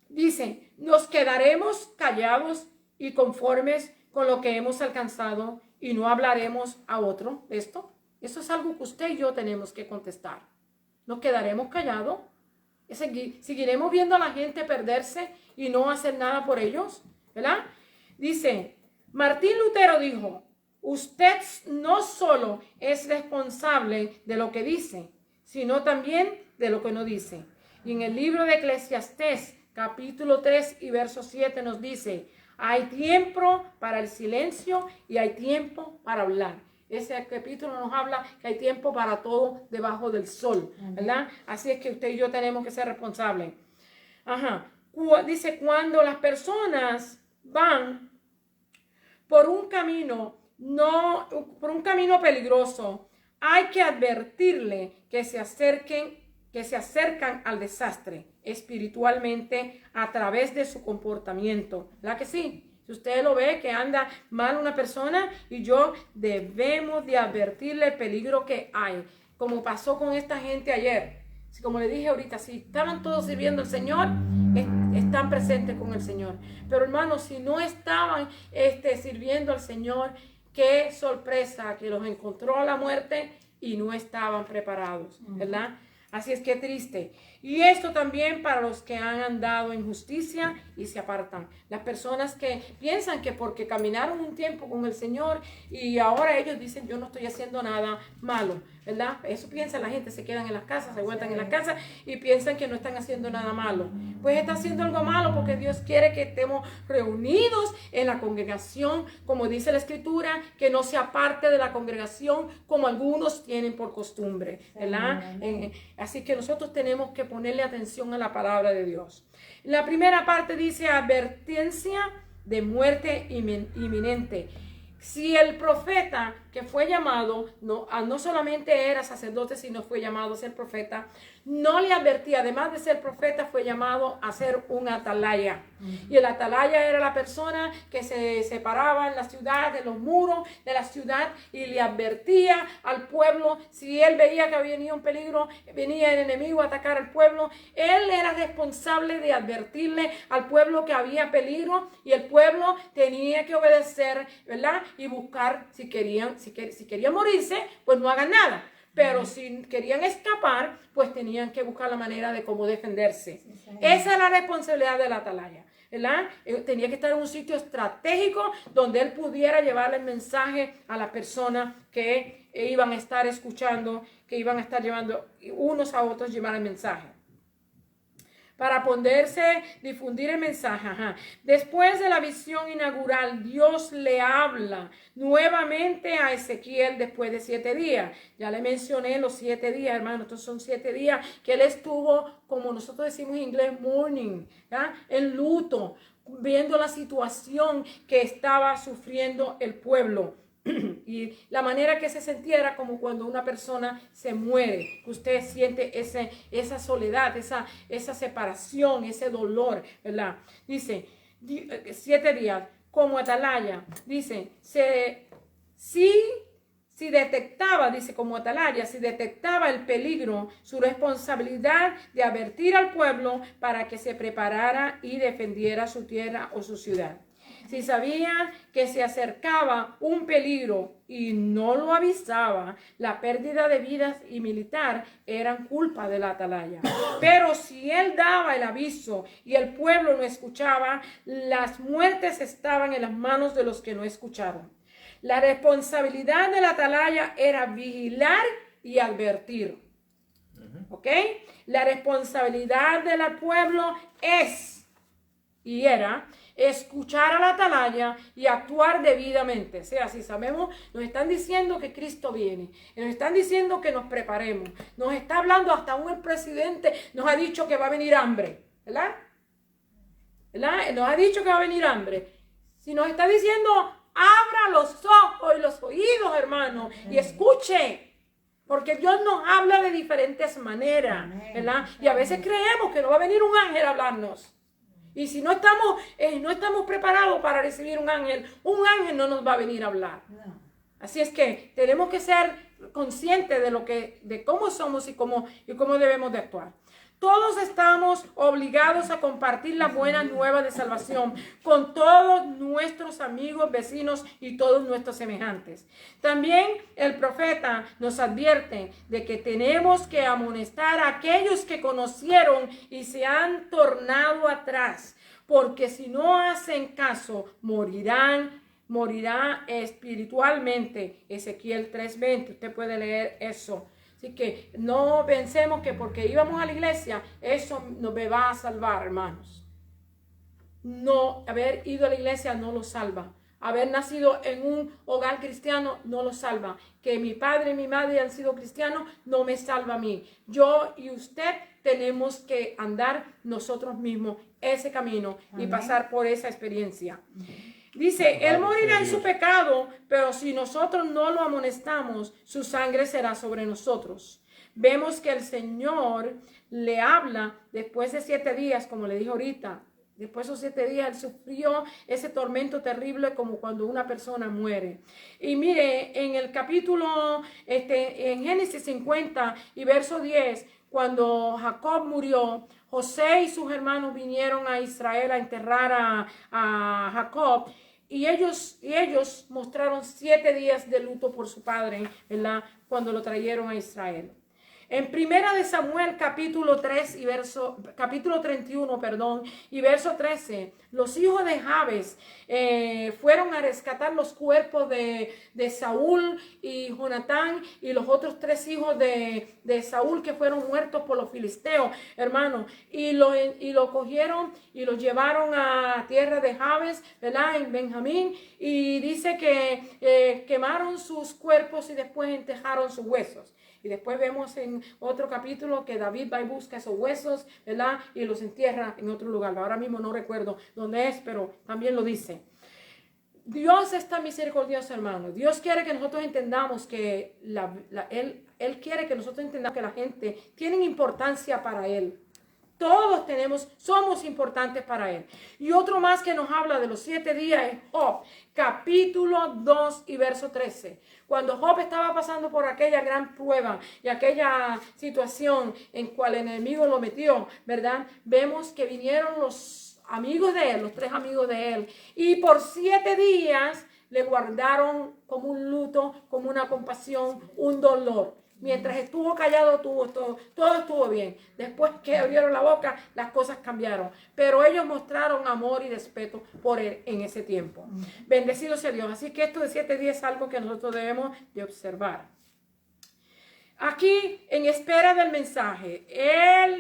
Dice: nos quedaremos callados y conformes con lo que hemos alcanzado y no hablaremos a otro de esto. Eso es algo que usted y yo tenemos que contestar. ¿Nos quedaremos callados? ¿Seguiremos viendo a la gente perderse y no hacer nada por ellos? ¿Verdad? Dice, Martín Lutero dijo: usted no solo es responsable de lo que dice, sino también de lo que no dice. Y en el libro de Eclesiastés, capítulo 3 y verso 7 nos dice: hay tiempo para el silencio y hay tiempo para hablar. Ese capítulo nos habla que hay tiempo para todo debajo del sol, ¿verdad? Así es que usted y yo tenemos que ser responsables. Dice: cuando las personas van por un camino peligroso, hay que advertirle que se acercan al desastre espiritualmente a través de su comportamiento. ¿Verdad que sí? Si usted lo ve que anda mal una persona y debemos de advertirle el peligro que hay, como pasó con esta gente ayer. Como le dije ahorita, si estaban todos sirviendo al Señor, están presentes con el Señor. Pero hermanos, si no estaban sirviendo al Señor, qué sorpresa que los encontró la muerte y no estaban preparados, ¿verdad? Así es que triste. Y esto también para los que han andado en justicia y se apartan. Las personas que piensan que porque caminaron un tiempo con el Señor y ahora ellos dicen yo no estoy haciendo nada malo, ¿verdad? Eso piensa la gente, se quedan en las casas, se aguantan en las casas y piensan que no están haciendo nada malo. Pues está haciendo algo malo porque Dios quiere que estemos reunidos en la congregación, como dice la Escritura, que no se aparte de la congregación como algunos tienen por costumbre, ¿verdad? Así que nosotros tenemos que ponerle atención a la palabra de Dios. La primera parte dice advertencia de muerte inminente. Si el profeta que fue llamado, no solamente era sacerdote, sino fue llamado a ser profeta, no le advertía, además de ser profeta, fue llamado a ser un atalaya. Y el atalaya era la persona que se separaba en la ciudad, de los muros de la ciudad, y le advertía al pueblo, si él veía que venía un peligro, venía el enemigo a atacar al pueblo, él era responsable de advertirle al pueblo que había peligro, y el pueblo tenía que obedecer, ¿verdad? Y buscar, si querían morirse, pues no hagan nada. Pero si querían escapar, pues tenían que buscar la manera de cómo defenderse. Esa es la responsabilidad del atalaya, ¿verdad? Tenía que estar en un sitio estratégico donde él pudiera llevarle el mensaje a la persona que iban a estar escuchando, que iban a estar llevando unos a otros, llevar el mensaje. Para poderse difundir el mensaje. Después de la visión inaugural, Dios le habla nuevamente a Ezequiel después de 7 días. Ya le mencioné los 7 días, hermano. Estos son 7 días que él estuvo, como nosotros decimos en inglés, mourning, ¿ya? En luto, viendo la situación que estaba sufriendo el pueblo. Y la manera que se sentía era como cuando una persona se muere. Usted siente esa soledad, esa separación, ese dolor, ¿verdad? Dice, 7 días como atalaya. Dice, si detectaba, dice como atalaya, si detectaba el peligro, su responsabilidad de advertir al pueblo para que se preparara y defendiera su tierra o su ciudad. Si sabía que se acercaba un peligro y no lo avisaba, la pérdida de vidas y militar eran culpa de la atalaya. Pero si él daba el aviso y el pueblo no escuchaba, las muertes estaban en las manos de los que no escucharon. La responsabilidad de la atalaya era vigilar y advertir. ¿Ok? La responsabilidad del pueblo era escuchar a la atalaya y actuar debidamente. O sea, si sabemos, nos están diciendo que Cristo viene, nos están diciendo que nos preparemos, nos está hablando hasta el presidente, nos ha dicho que va a venir hambre, ¿verdad? Nos ha dicho que va a venir hambre. Si nos está diciendo, abra los ojos y los oídos, hermano, y escuche. Porque Dios nos habla de diferentes maneras, ¿verdad? Y a veces creemos que no va a venir un ángel a hablarnos. Y si no estamos preparados para recibir un ángel no nos va a venir a hablar. Así es que tenemos que ser conscientes de cómo somos y cómo debemos de actuar. Todos estamos obligados a compartir la buena nueva de salvación con todos nuestros amigos, vecinos y todos nuestros semejantes. También el profeta nos advierte de que tenemos que amonestar a aquellos que conocieron y se han tornado atrás, porque si no hacen caso, morirá espiritualmente. Ezequiel 3:20, usted puede leer eso. Así que no pensemos que porque íbamos a la iglesia, eso nos va a salvar, hermanos. No, haber ido a la iglesia no lo salva. Haber nacido en un hogar cristiano no lo salva. Que mi padre y mi madre han sido cristianos no me salva a mí. Yo y usted tenemos que andar nosotros mismos ese camino y pasar por esa experiencia. Dice, él morirá en su pecado, pero si nosotros no lo amonestamos, su sangre será sobre nosotros. Vemos que el Señor le habla después de 7 días, como le dije ahorita, Después de esos 7 días, él sufrió ese tormento terrible como cuando una persona muere. Y mire, en el capítulo, en Génesis 50 y verso 10, cuando Jacob murió, José y sus hermanos vinieron a Israel a enterrar a Jacob. Y ellos mostraron 7 días de luto por su padre, ¿verdad? Cuando lo trajeron a Israel. En Primera de Samuel, capítulo 31, y verso 13, los hijos de Jabes fueron a rescatar los cuerpos de Saúl y Jonatán y los otros 3 hijos de Saúl que fueron muertos por los filisteos, hermano, y lo cogieron y los llevaron a tierra de Jabes, ¿verdad? En Benjamín, y dice que quemaron sus cuerpos y después enterraron sus huesos. Y después vemos en otro capítulo que David va y busca esos huesos, ¿verdad? Y los entierra en otro lugar. Ahora mismo no recuerdo dónde es, pero también lo dice. Dios está misericordioso, hermano. Dios quiere que nosotros entendamos que Él quiere que nosotros entendamos que la gente tiene importancia para Él. Todos somos importantes para Él. Y otro más que nos habla de los 7 días es Job, capítulo 2 y verso 13. Cuando Job estaba pasando por aquella gran prueba y aquella situación en cual el enemigo lo metió, ¿verdad? Vemos que vinieron los amigos de él, los 3 amigos de él, y por 7 días le guardaron como un luto, como una compasión, un dolor. Mientras estuvo callado, todo estuvo bien. Después que abrieron la boca, las cosas cambiaron. Pero ellos mostraron amor y respeto por él en ese tiempo. Bendecido sea Dios. Así que esto de 7 días es algo que nosotros debemos de observar. Aquí, en espera del mensaje,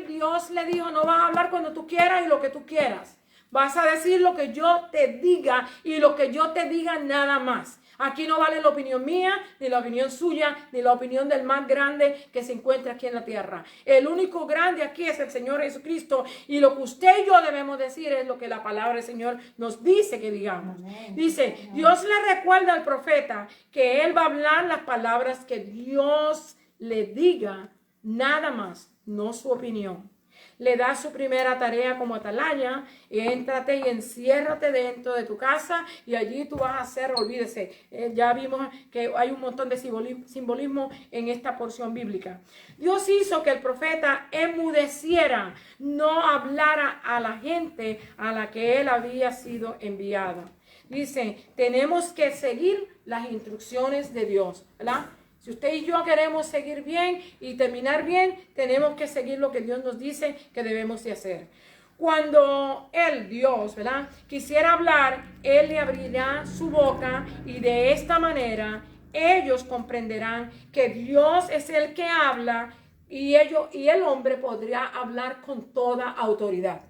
Dios le dijo, no vas a hablar cuando tú quieras y lo que tú quieras. Vas a decir lo que yo te diga y lo que yo te diga nada más. Aquí no vale la opinión mía, ni la opinión suya, ni la opinión del más grande que se encuentra aquí en la tierra. El único grande aquí es el Señor Jesucristo. Y lo que usted y yo debemos decir es lo que la palabra del Señor nos dice que digamos. Dice, Dios le recuerda al profeta que él va a hablar las palabras que Dios le diga, nada más, no su opinión. Le da su primera tarea como atalaya, éntrate y enciérrate dentro de tu casa y allí tú vas a hacer, olvídese, ya vimos que hay un montón de simbolismo en esta porción bíblica. Dios hizo que el profeta enmudeciera, no hablara a la gente a la que él había sido enviado. Dice, tenemos que seguir las instrucciones de Dios, ¿verdad? Si usted y yo queremos seguir bien y terminar bien, tenemos que seguir lo que Dios nos dice que debemos de hacer. Cuando Dios, ¿verdad?, quisiera hablar, Él le abrirá su boca y de esta manera ellos comprenderán que Dios es el que habla y el hombre podría hablar con toda autoridad.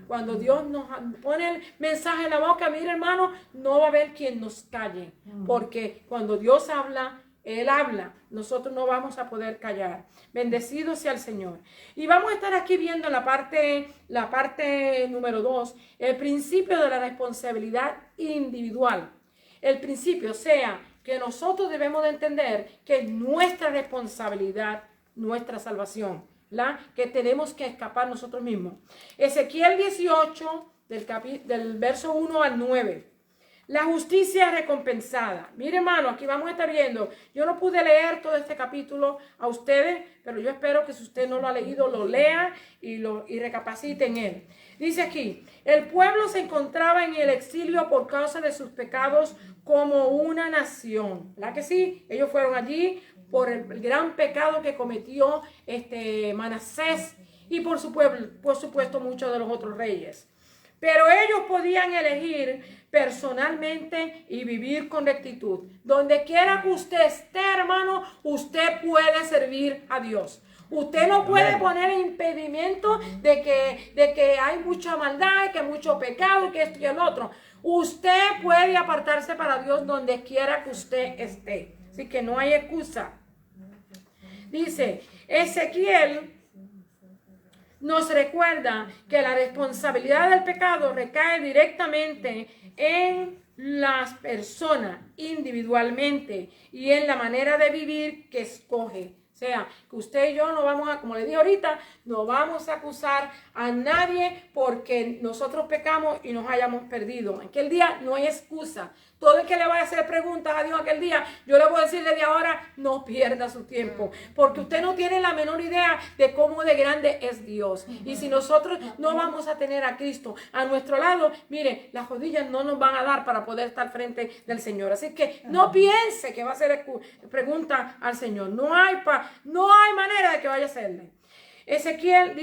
Cuando Dios nos pone el mensaje en la boca, mire hermano, no va a haber quien nos calle, porque cuando Dios habla, Él habla, nosotros no vamos a poder callar. Bendecido sea el Señor. Y vamos a estar aquí viendo la parte número 2, el principio de la responsabilidad individual. El principio, o sea, que nosotros debemos de entender que es nuestra responsabilidad, nuestra salvación, ¿la? Que tenemos que escapar nosotros mismos. Ezequiel 18, del verso 1 al 9. La justicia recompensada. Mire, hermano, aquí vamos a estar viendo. Yo no pude leer todo este capítulo a ustedes, pero yo espero que si usted no lo ha leído, lo lea y recapacite en él. Dice aquí, el pueblo se encontraba en el exilio por causa de sus pecados como una nación. ¿Verdad que sí? Ellos fueron allí por el gran pecado que cometió Manasés y por supuesto muchos de los otros reyes. Pero ellos podían elegir personalmente y vivir con rectitud. Donde quiera que usted esté, hermano, usted puede servir a Dios. Usted no puede poner impedimento de que hay mucha maldad, que hay mucho pecado, y que esto y el otro. Usted puede apartarse para Dios donde quiera que usted esté. Así que no hay excusa. Dice Ezequiel nos recuerda que la responsabilidad del pecado recae directamente en las personas individualmente y en la manera de vivir que escoge. O sea, que usted y yo no vamos a, como le dije ahorita, no vamos a acusar a nadie porque nosotros pecamos y nos hayamos perdido. En aquel día no hay excusa. Todo el que le vaya a hacer preguntas a Dios aquel día, yo le voy a decir desde ahora, no pierda su tiempo. Porque usted no tiene la menor idea de cómo de grande es Dios. Y si nosotros no vamos a tener a Cristo a nuestro lado, mire, las rodillas no nos van a dar para poder estar frente del Señor. Así que no piense que va a hacer pregunta al Señor. No hay manera de que vaya a hacerle. Ezequiel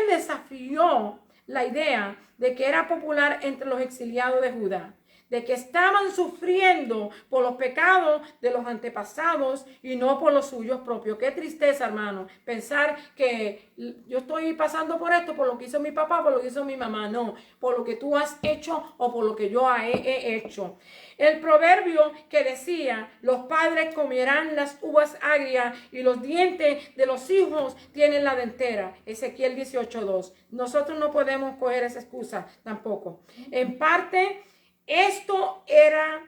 desafió la idea de que era popular entre los exiliados de Judá, de que estaban sufriendo por los pecados de los antepasados y no por los suyos propios. Qué tristeza, hermano, pensar que yo estoy pasando por esto, por lo que hizo mi papá, por lo que hizo mi mamá. No, por lo que tú has hecho o por lo que yo he hecho. El proverbio que decía, los padres comerán las uvas agrias y los dientes de los hijos tienen la dentera. Ezequiel 18:2. Nosotros no podemos coger esa excusa tampoco. En parte, esto era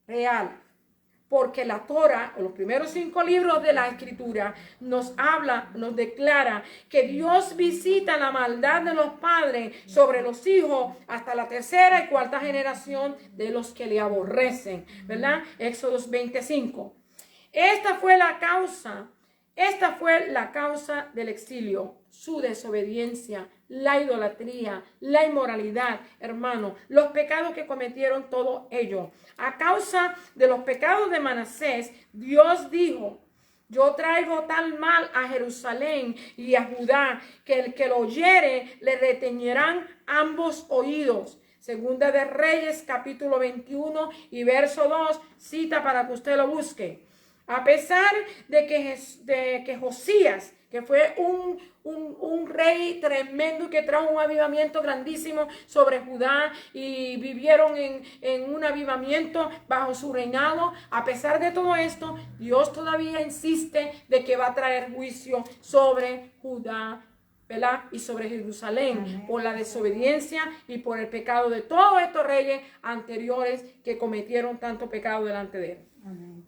real, porque la Torah, o los primeros 5 libros de la Escritura, nos declara que Dios visita la maldad de los padres sobre los hijos hasta la 3ª y 4ª generación de los que le aborrecen, ¿verdad? Éxodos 25. Esta fue la causa del exilio, su desobediencia, la idolatría, la inmoralidad, hermano, los pecados que cometieron todos ellos. A causa de los pecados de Manasés, Dios dijo, yo traigo tal mal a Jerusalén y a Judá, que el que lo oyere le reteñirán ambos oídos. Segunda de Reyes, capítulo 21 y verso 2, cita para que usted lo busque. A pesar de que Josías, que fue un rey tremendo y que trajo un avivamiento grandísimo sobre Judá y vivieron en un avivamiento bajo su reinado, a pesar de todo esto, Dios todavía insiste de que va a traer juicio sobre Judá, ¿verdad? Y sobre Jerusalén. Amén. Por la desobediencia y por el pecado de todos estos reyes anteriores que cometieron tanto pecado delante de él. Amén.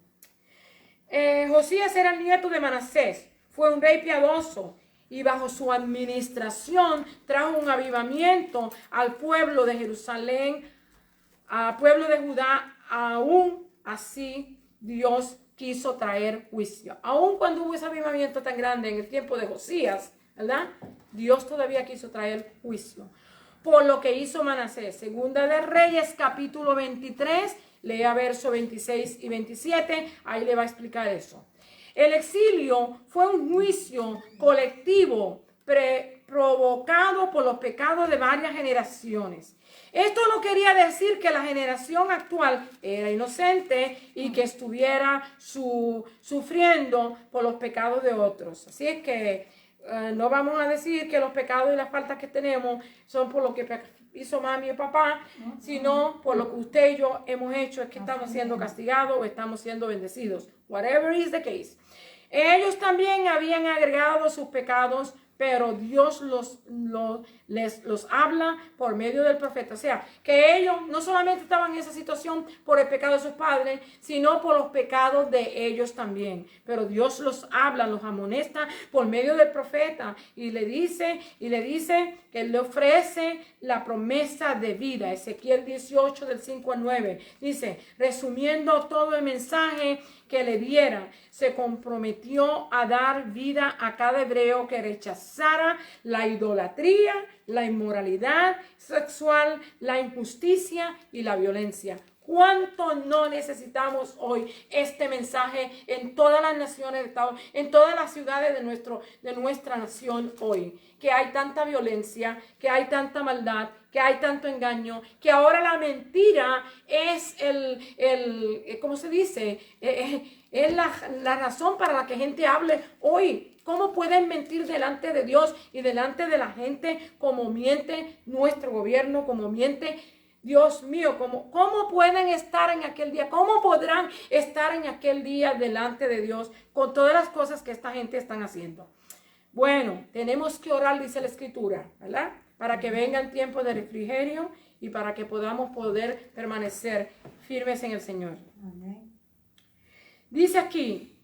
Josías era el nieto de Manasés, fue un rey piadoso y bajo su administración trajo un avivamiento al pueblo de Jerusalén, al pueblo de Judá. Aún así Dios quiso traer juicio. Aún cuando hubo ese avivamiento tan grande en el tiempo de Josías, ¿verdad? Dios todavía quiso traer juicio por lo que hizo Manasés. Segunda de Reyes, capítulo 23, lea versos 26 y 27, ahí le va a explicar eso. El exilio fue un juicio colectivo provocado por los pecados de varias generaciones. Esto no quería decir que la generación actual era inocente y que estuviera sufriendo por los pecados de otros. Así es que no vamos a decir que los pecados y las faltas que tenemos son por lo que hizo mami y papá, sino por lo que usted y yo hemos hecho, es que estamos siendo castigados o estamos siendo bendecidos. Whatever is the case. Ellos también habían agregado sus pecados, pero Dios les habla por medio del profeta. O sea, que ellos no solamente estaban en esa situación por el pecado de sus padres, sino por los pecados de ellos también. Pero Dios los habla, los amonesta por medio del profeta y le dice que le ofrece la promesa de vida. Ezequiel 18 del 5 al 9. Dice, resumiendo todo el mensaje que le diera, se comprometió a dar vida a cada hebreo que rechazara la idolatría, la inmoralidad sexual, la injusticia y la violencia. ¿Cuánto no necesitamos hoy este mensaje en todas las naciones de Estado, en todas las ciudades de nuestra nación hoy? Que hay tanta violencia, que hay tanta maldad, que hay tanto engaño, que ahora la mentira es ¿cómo se dice? Es la razón para la que gente hable hoy. ¿Cómo pueden mentir delante de Dios y delante de la gente como miente nuestro gobierno, como miente? Dios mío, ¿cómo pueden estar en aquel día? ¿Cómo podrán estar en aquel día delante de Dios con todas las cosas que esta gente están haciendo? Bueno, tenemos que orar, dice la Escritura, ¿verdad? Para que vengan tiempos de refrigerio y para que podamos poder permanecer firmes en el Señor. Amén. Dice aquí,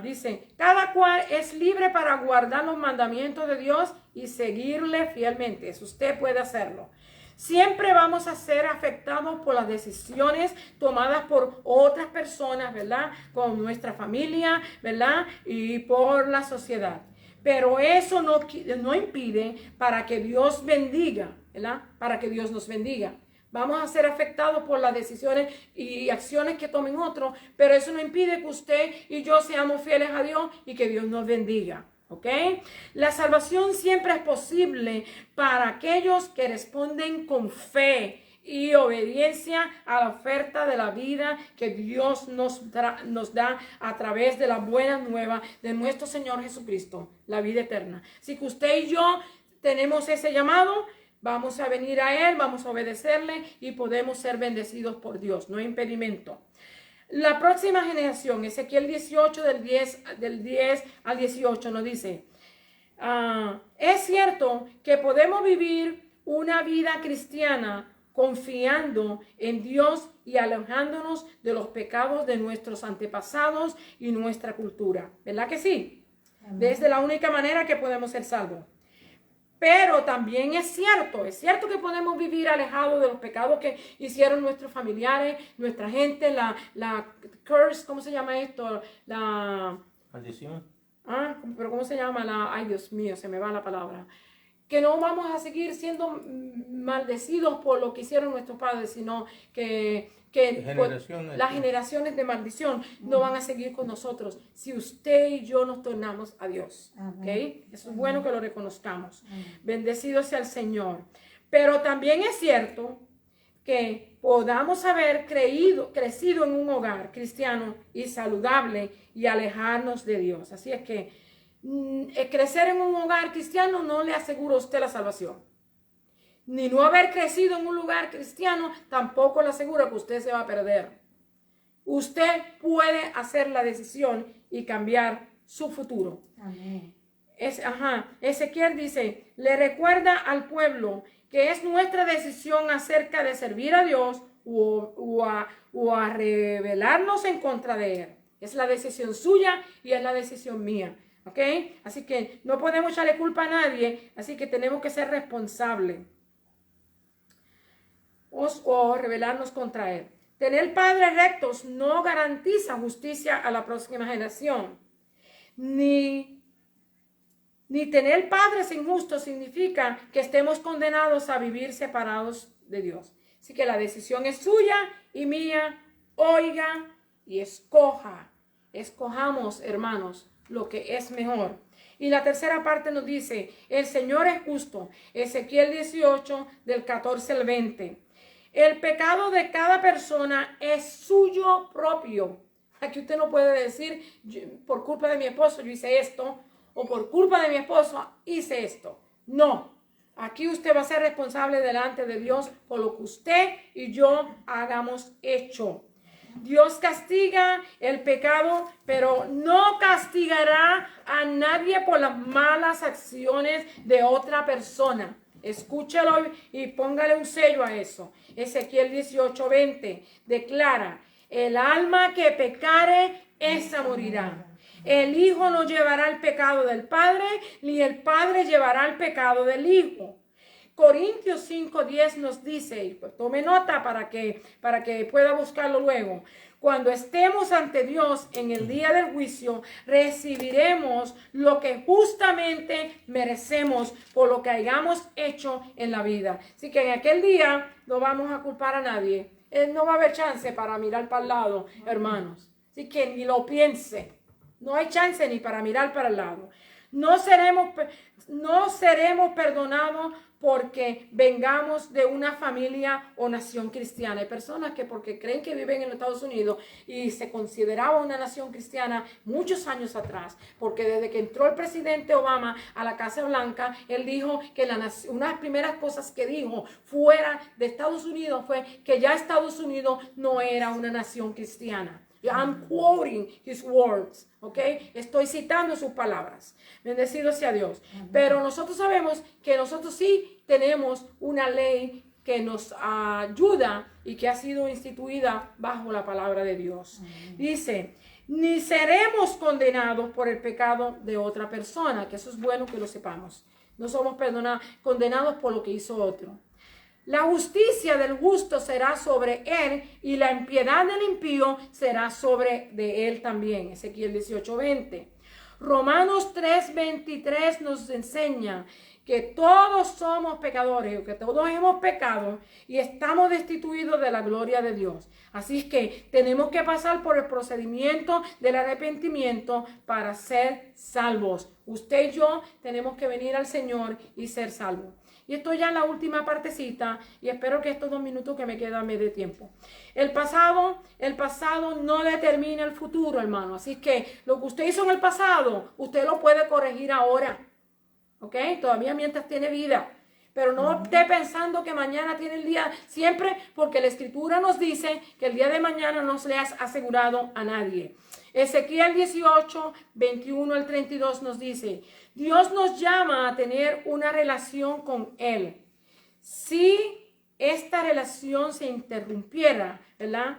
dice, cada cual es libre para guardar los mandamientos de Dios y seguirle fielmente. Eso usted puede hacerlo. Siempre vamos a ser afectados por las decisiones tomadas por otras personas, ¿verdad? Con nuestra familia, ¿verdad? Y por la sociedad. Pero eso no impide para que Dios bendiga, ¿verdad? Para que Dios nos bendiga. Vamos a ser afectados por las decisiones y acciones que tomen otros, pero eso no impide que usted y yo seamos fieles a Dios y que Dios nos bendiga. ¿Ok? La salvación siempre es posible para aquellos que responden con fe y obediencia a la oferta de la vida que Dios nos da a través de la buena nueva de nuestro Señor Jesucristo, la vida eterna. Así que usted y yo tenemos ese llamado, vamos a venir a Él, vamos a obedecerle y podemos ser bendecidos por Dios, no hay impedimento. La próxima generación, Ezequiel 18 del 10 al 18 nos dice, es cierto que podemos vivir una vida cristiana confiando en Dios y alejándonos de los pecados de nuestros antepasados y nuestra cultura. ¿Verdad que sí? Desde la única manera que podemos ser salvos. Pero también es cierto que podemos vivir alejados de los pecados que hicieron nuestros familiares, nuestra gente, la curse, ¿cómo se llama esto? La maldición. Pero ¿cómo se llama? Ay, Dios mío, se me va la palabra. Que no vamos a seguir siendo maldecidos por lo que hicieron nuestros padres, sino que las generaciones de maldición no van a seguir con nosotros si usted y yo nos tornamos a Dios. ¿Okay? Eso es bueno que lo reconozcamos. Bendecido sea el Señor. Pero también es cierto que podamos haber crecido en un hogar cristiano y saludable y alejarnos de Dios. Así es que crecer en un hogar cristiano no le asegura a usted la salvación. Ni no haber crecido en un lugar cristiano tampoco le asegura que usted se va a perder. Usted puede hacer la decisión y cambiar su futuro. Amén. Ezequiel dice, le recuerda al pueblo que es nuestra decisión acerca de servir a Dios o a rebelarnos en contra de Él. Es la decisión suya y es la decisión mía. ¿Ok? Así que no podemos echarle culpa a nadie, así que tenemos que ser responsables. O rebelarnos contra Él. Tener padres rectos no garantiza justicia a la próxima generación. Ni tener padres injustos significa que estemos condenados a vivir separados de Dios. Así que la decisión es suya y mía. Oiga y escoja. Escojamos, hermanos, lo que es mejor. Y la tercera parte nos dice, el Señor es justo. Ezequiel 18, del 14 al 20. El pecado de cada persona es suyo propio. Aquí usted no puede decir, por culpa de mi esposo yo hice esto, o por culpa de mi esposo hice esto. No, aquí usted va a ser responsable delante de Dios por lo que usted y yo hagamos hecho. Dios castiga el pecado, pero no castigará a nadie por las malas acciones de otra persona. Escúchalo y póngale un sello a eso. Ezequiel 18:20 declara, el alma que pecare, esa morirá. El hijo no llevará el pecado del padre, ni el padre llevará el pecado del hijo. Corintios 5:10 nos dice, y pues tome nota para que pueda buscarlo luego. Cuando estemos ante Dios en el día del juicio, recibiremos lo que justamente merecemos por lo que hayamos hecho en la vida. Así que en aquel día no vamos a culpar a nadie. No va a haber chance para mirar para el lado, hermanos. Así que ni lo piense. No hay chance ni para mirar para el lado. No seremos perdonados porque vengamos de una familia o nación cristiana. Hay personas que porque creen que viven en los Estados Unidos y se consideraba una nación cristiana muchos años atrás, porque desde que entró el presidente Obama a la Casa Blanca, él dijo que una de las primeras cosas que dijo fuera de Estados Unidos fue que ya Estados Unidos no era una nación cristiana. I'm quoting his words, ¿ok? Estoy citando sus palabras. Bendecido sea Dios. Pero nosotros sabemos que nosotros sí tenemos una ley que nos ayuda y que ha sido instituida bajo la palabra de Dios. Dice, ni seremos condenados por el pecado de otra persona, que eso es bueno que lo sepamos. No somos condenados por lo que hizo otro. La justicia del justo será sobre él y la impiedad del impío será sobre de él también. Ezequiel 18:20. Romanos 3:23 nos enseña que todos somos pecadores, que todos hemos pecado y estamos destituidos de la gloria de Dios. Así es que tenemos que pasar por el procedimiento del arrepentimiento para ser salvos. Usted y yo tenemos que venir al Señor y ser salvos. Y esto ya en la última partecita y espero que estos 2 minutos que me quedan me dé tiempo. El pasado no determina el futuro, hermano. Así que lo que usted hizo en el pasado, usted lo puede corregir ahora. ¿Ok? Todavía mientras tiene vida. Pero no esté pensando que mañana tiene el día siempre, porque la Escritura nos dice que el día de mañana no se le ha asegurado a nadie. Ezequiel 18, 21 al 32 nos dice, Dios nos llama a tener una relación con Él. Si esta relación se interrumpiera, ¿verdad?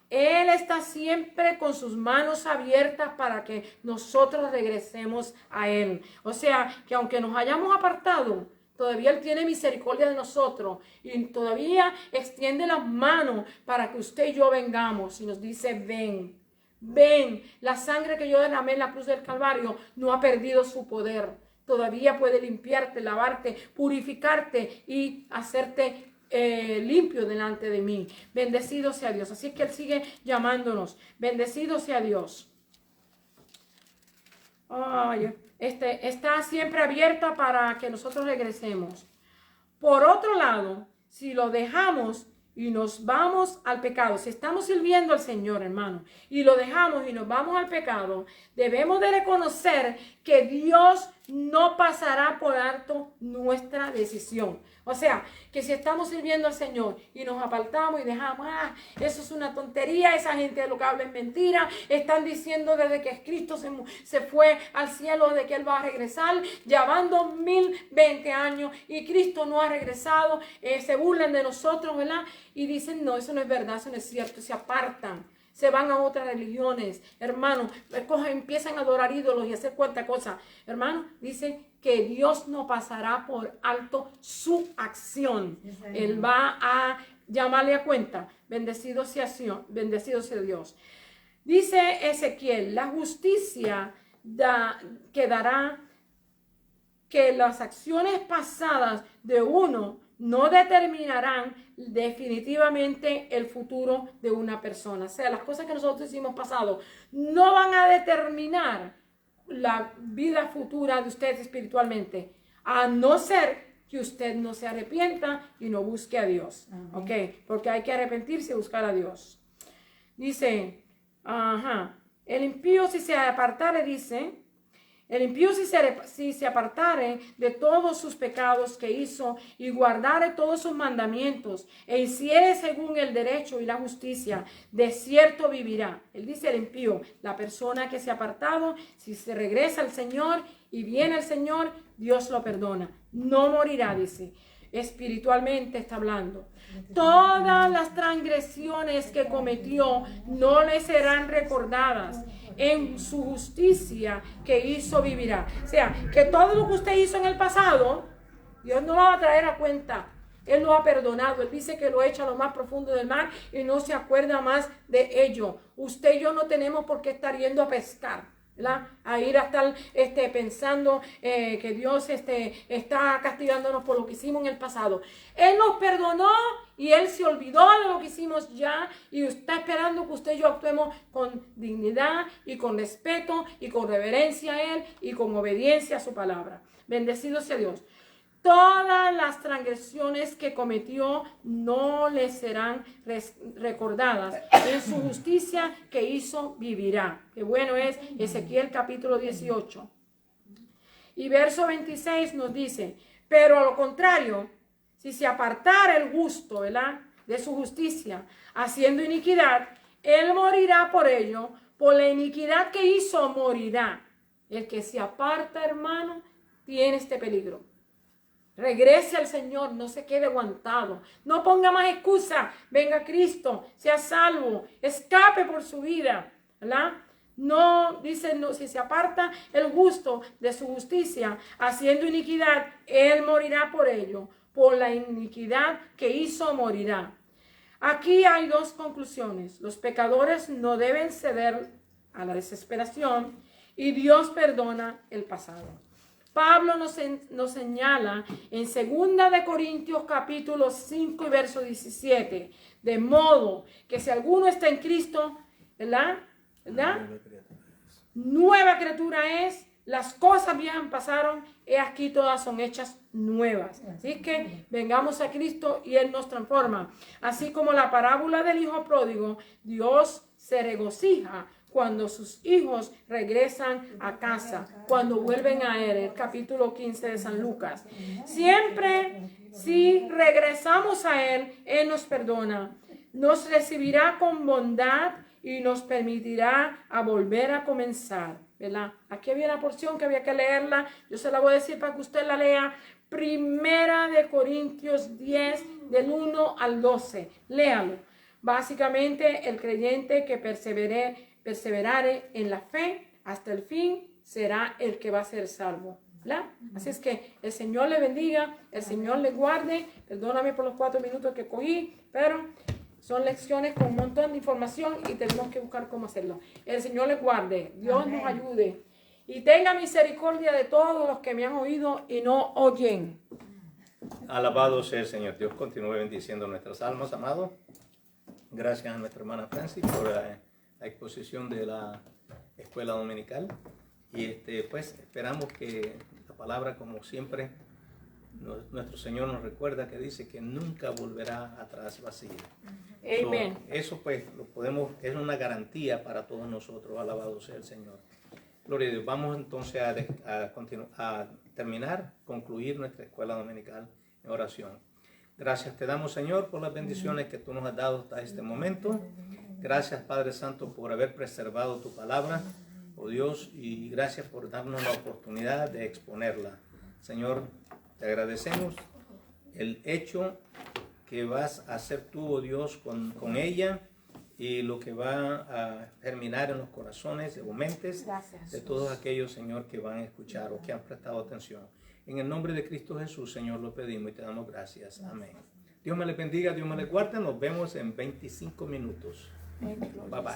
Él está siempre con sus manos abiertas para que nosotros regresemos a Él. O sea, que aunque nos hayamos apartado, todavía Él tiene misericordia de nosotros y todavía extiende las manos para que usted y yo vengamos y nos dice, ven. Ven, la sangre que yo derramé en la cruz del Calvario no ha perdido su poder. Todavía puede limpiarte, lavarte, purificarte y hacerte limpio delante de mí. Bendecido sea Dios. Así que Él sigue llamándonos. Bendecido sea Dios. Está siempre abierta para que nosotros regresemos. Por otro lado, si lo dejamos y nos vamos al pecado, si estamos sirviendo al Señor, hermano, y lo dejamos y nos vamos al pecado, debemos de reconocer que Dios no pasará por alto nuestra decisión. O sea, que si estamos sirviendo al Señor y nos apartamos y dejamos, eso es una tontería, esa gente lo que habla es mentira, están diciendo desde que Cristo se fue al cielo, de que Él va a regresar, ya van 2020 años y Cristo no ha regresado, se burlan de nosotros, ¿verdad? Y dicen, no, eso no es verdad, eso no es cierto, se apartan. Se van a otras religiones, hermano, empiezan a adorar ídolos y hacer cuánta cosa. Hermano, dice que Dios no pasará por alto su acción. Él va a llamarle a cuenta. Bendecido sea Dios. Dice Ezequiel, la justicia quedará que las acciones pasadas de uno no determinarán definitivamente el futuro de una persona. O sea, las cosas que nosotros hicimos pasado no van a determinar la vida futura de usted espiritualmente, a no ser que usted no se arrepienta y no busque a Dios. ¿Ok? Porque hay que arrepentirse y buscar a Dios. Dice, el impío si se apartare, dice, el impío si se apartare de todos sus pecados que hizo y guardare todos sus mandamientos e hiciere según el derecho y la justicia, de cierto vivirá. Él dice el impío, la persona que se ha apartado, si se regresa al Señor y viene al Señor, Dios lo perdona. No morirá, dice. Espiritualmente está hablando. Todas las transgresiones que cometió no le serán recordadas. En su justicia que hizo vivirá. O sea, que todo lo que usted hizo en el pasado, Dios no lo va a traer a cuenta. Él lo ha perdonado. Él dice que lo echa a lo más profundo del mar y no se acuerda más de ello. Usted y yo no tenemos por qué estar yendo a pescar, ¿verdad? A ir a estar pensando que Dios está castigándonos por lo que hicimos en el pasado. Él nos perdonó y Él se olvidó de lo que hicimos ya y está esperando que usted y yo actuemos con dignidad y con respeto y con reverencia a Él y con obediencia a su palabra. Bendecido sea Dios. Todas las transgresiones que cometió no le serán recordadas. En su justicia que hizo vivirá. Qué bueno es Ezequiel capítulo 18. Y verso 26 nos dice, pero a lo contrario, si se apartara el justo, ¿verdad?, de su justicia, haciendo iniquidad, él morirá por ello, por la iniquidad que hizo morirá. El que se aparta, hermano, tiene este peligro. Regrese al Señor, no se quede aguantado. No ponga más excusa. Venga Cristo, sea salvo, escape por su vida, ¿verdad? No, dice, no, si se aparta el justo de su justicia, haciendo iniquidad, él morirá por ello. Por la iniquidad que hizo, morirá. Aquí hay dos conclusiones. Los pecadores no deben ceder a la desesperación y Dios perdona el pasado. Pablo nos señala en 2 de Corintios capítulo 5 y verso 17, de modo que si alguno está en Cristo, ¿verdad? Nueva criatura es, las cosas viejas pasaron, y aquí todas son hechas nuevas. Así que vengamos a Cristo y Él nos transforma. Así como la parábola del hijo pródigo, Dios se regocija cuando sus hijos regresan a casa, cuando vuelven a Él, el capítulo 15 de San Lucas. Siempre, si regresamos a Él, Él nos perdona, nos recibirá con bondad y nos permitirá a volver a comenzar, ¿verdad? Aquí había una porción que había que leerla, yo se la voy a decir para que usted la lea. 1 de Corintios 10, del 1 al 12, léalo. Básicamente, el creyente que perseverare en la fe hasta el fin será el que va a ser salvo, ¿verdad? Así es que el Señor le bendiga, el Señor le guarde. Perdóname por los 4 minutos que cogí, pero son lecciones con un montón de información y tenemos que buscar cómo hacerlo. El Señor les guarde, Dios nos ayude y tenga misericordia de todos los que me han oído y no oyen. Alabado sea el Señor. Dios continúe bendiciendo nuestras almas, amado. Gracias a nuestra hermana Francis por la exposición de la escuela dominical. Y pues esperamos que la palabra, como siempre, nuestro Señor nos recuerda que dice que nunca volverá atrás vacía. Amén. Eso pues lo podemos, es una garantía para todos nosotros. Alabado sea el Señor. Gloria a Dios. Vamos entonces a terminar, concluir nuestra escuela dominical en oración. Gracias te damos, Señor, por las bendiciones que tú nos has dado hasta este momento. Gracias, Padre Santo, por haber preservado tu palabra, oh Dios, y gracias por darnos la oportunidad de exponerla. Señor, te agradecemos el hecho que vas a hacer tú, oh Dios, con ella y lo que va a germinar en los corazones o mentes de todos aquellos, Señor, que van a escuchar o que han prestado atención. En el nombre de Cristo Jesús, Señor, lo pedimos y te damos gracias. Amén. Dios me les bendiga, Dios me les guarde. Nos vemos en 25 minutos. Bye bye.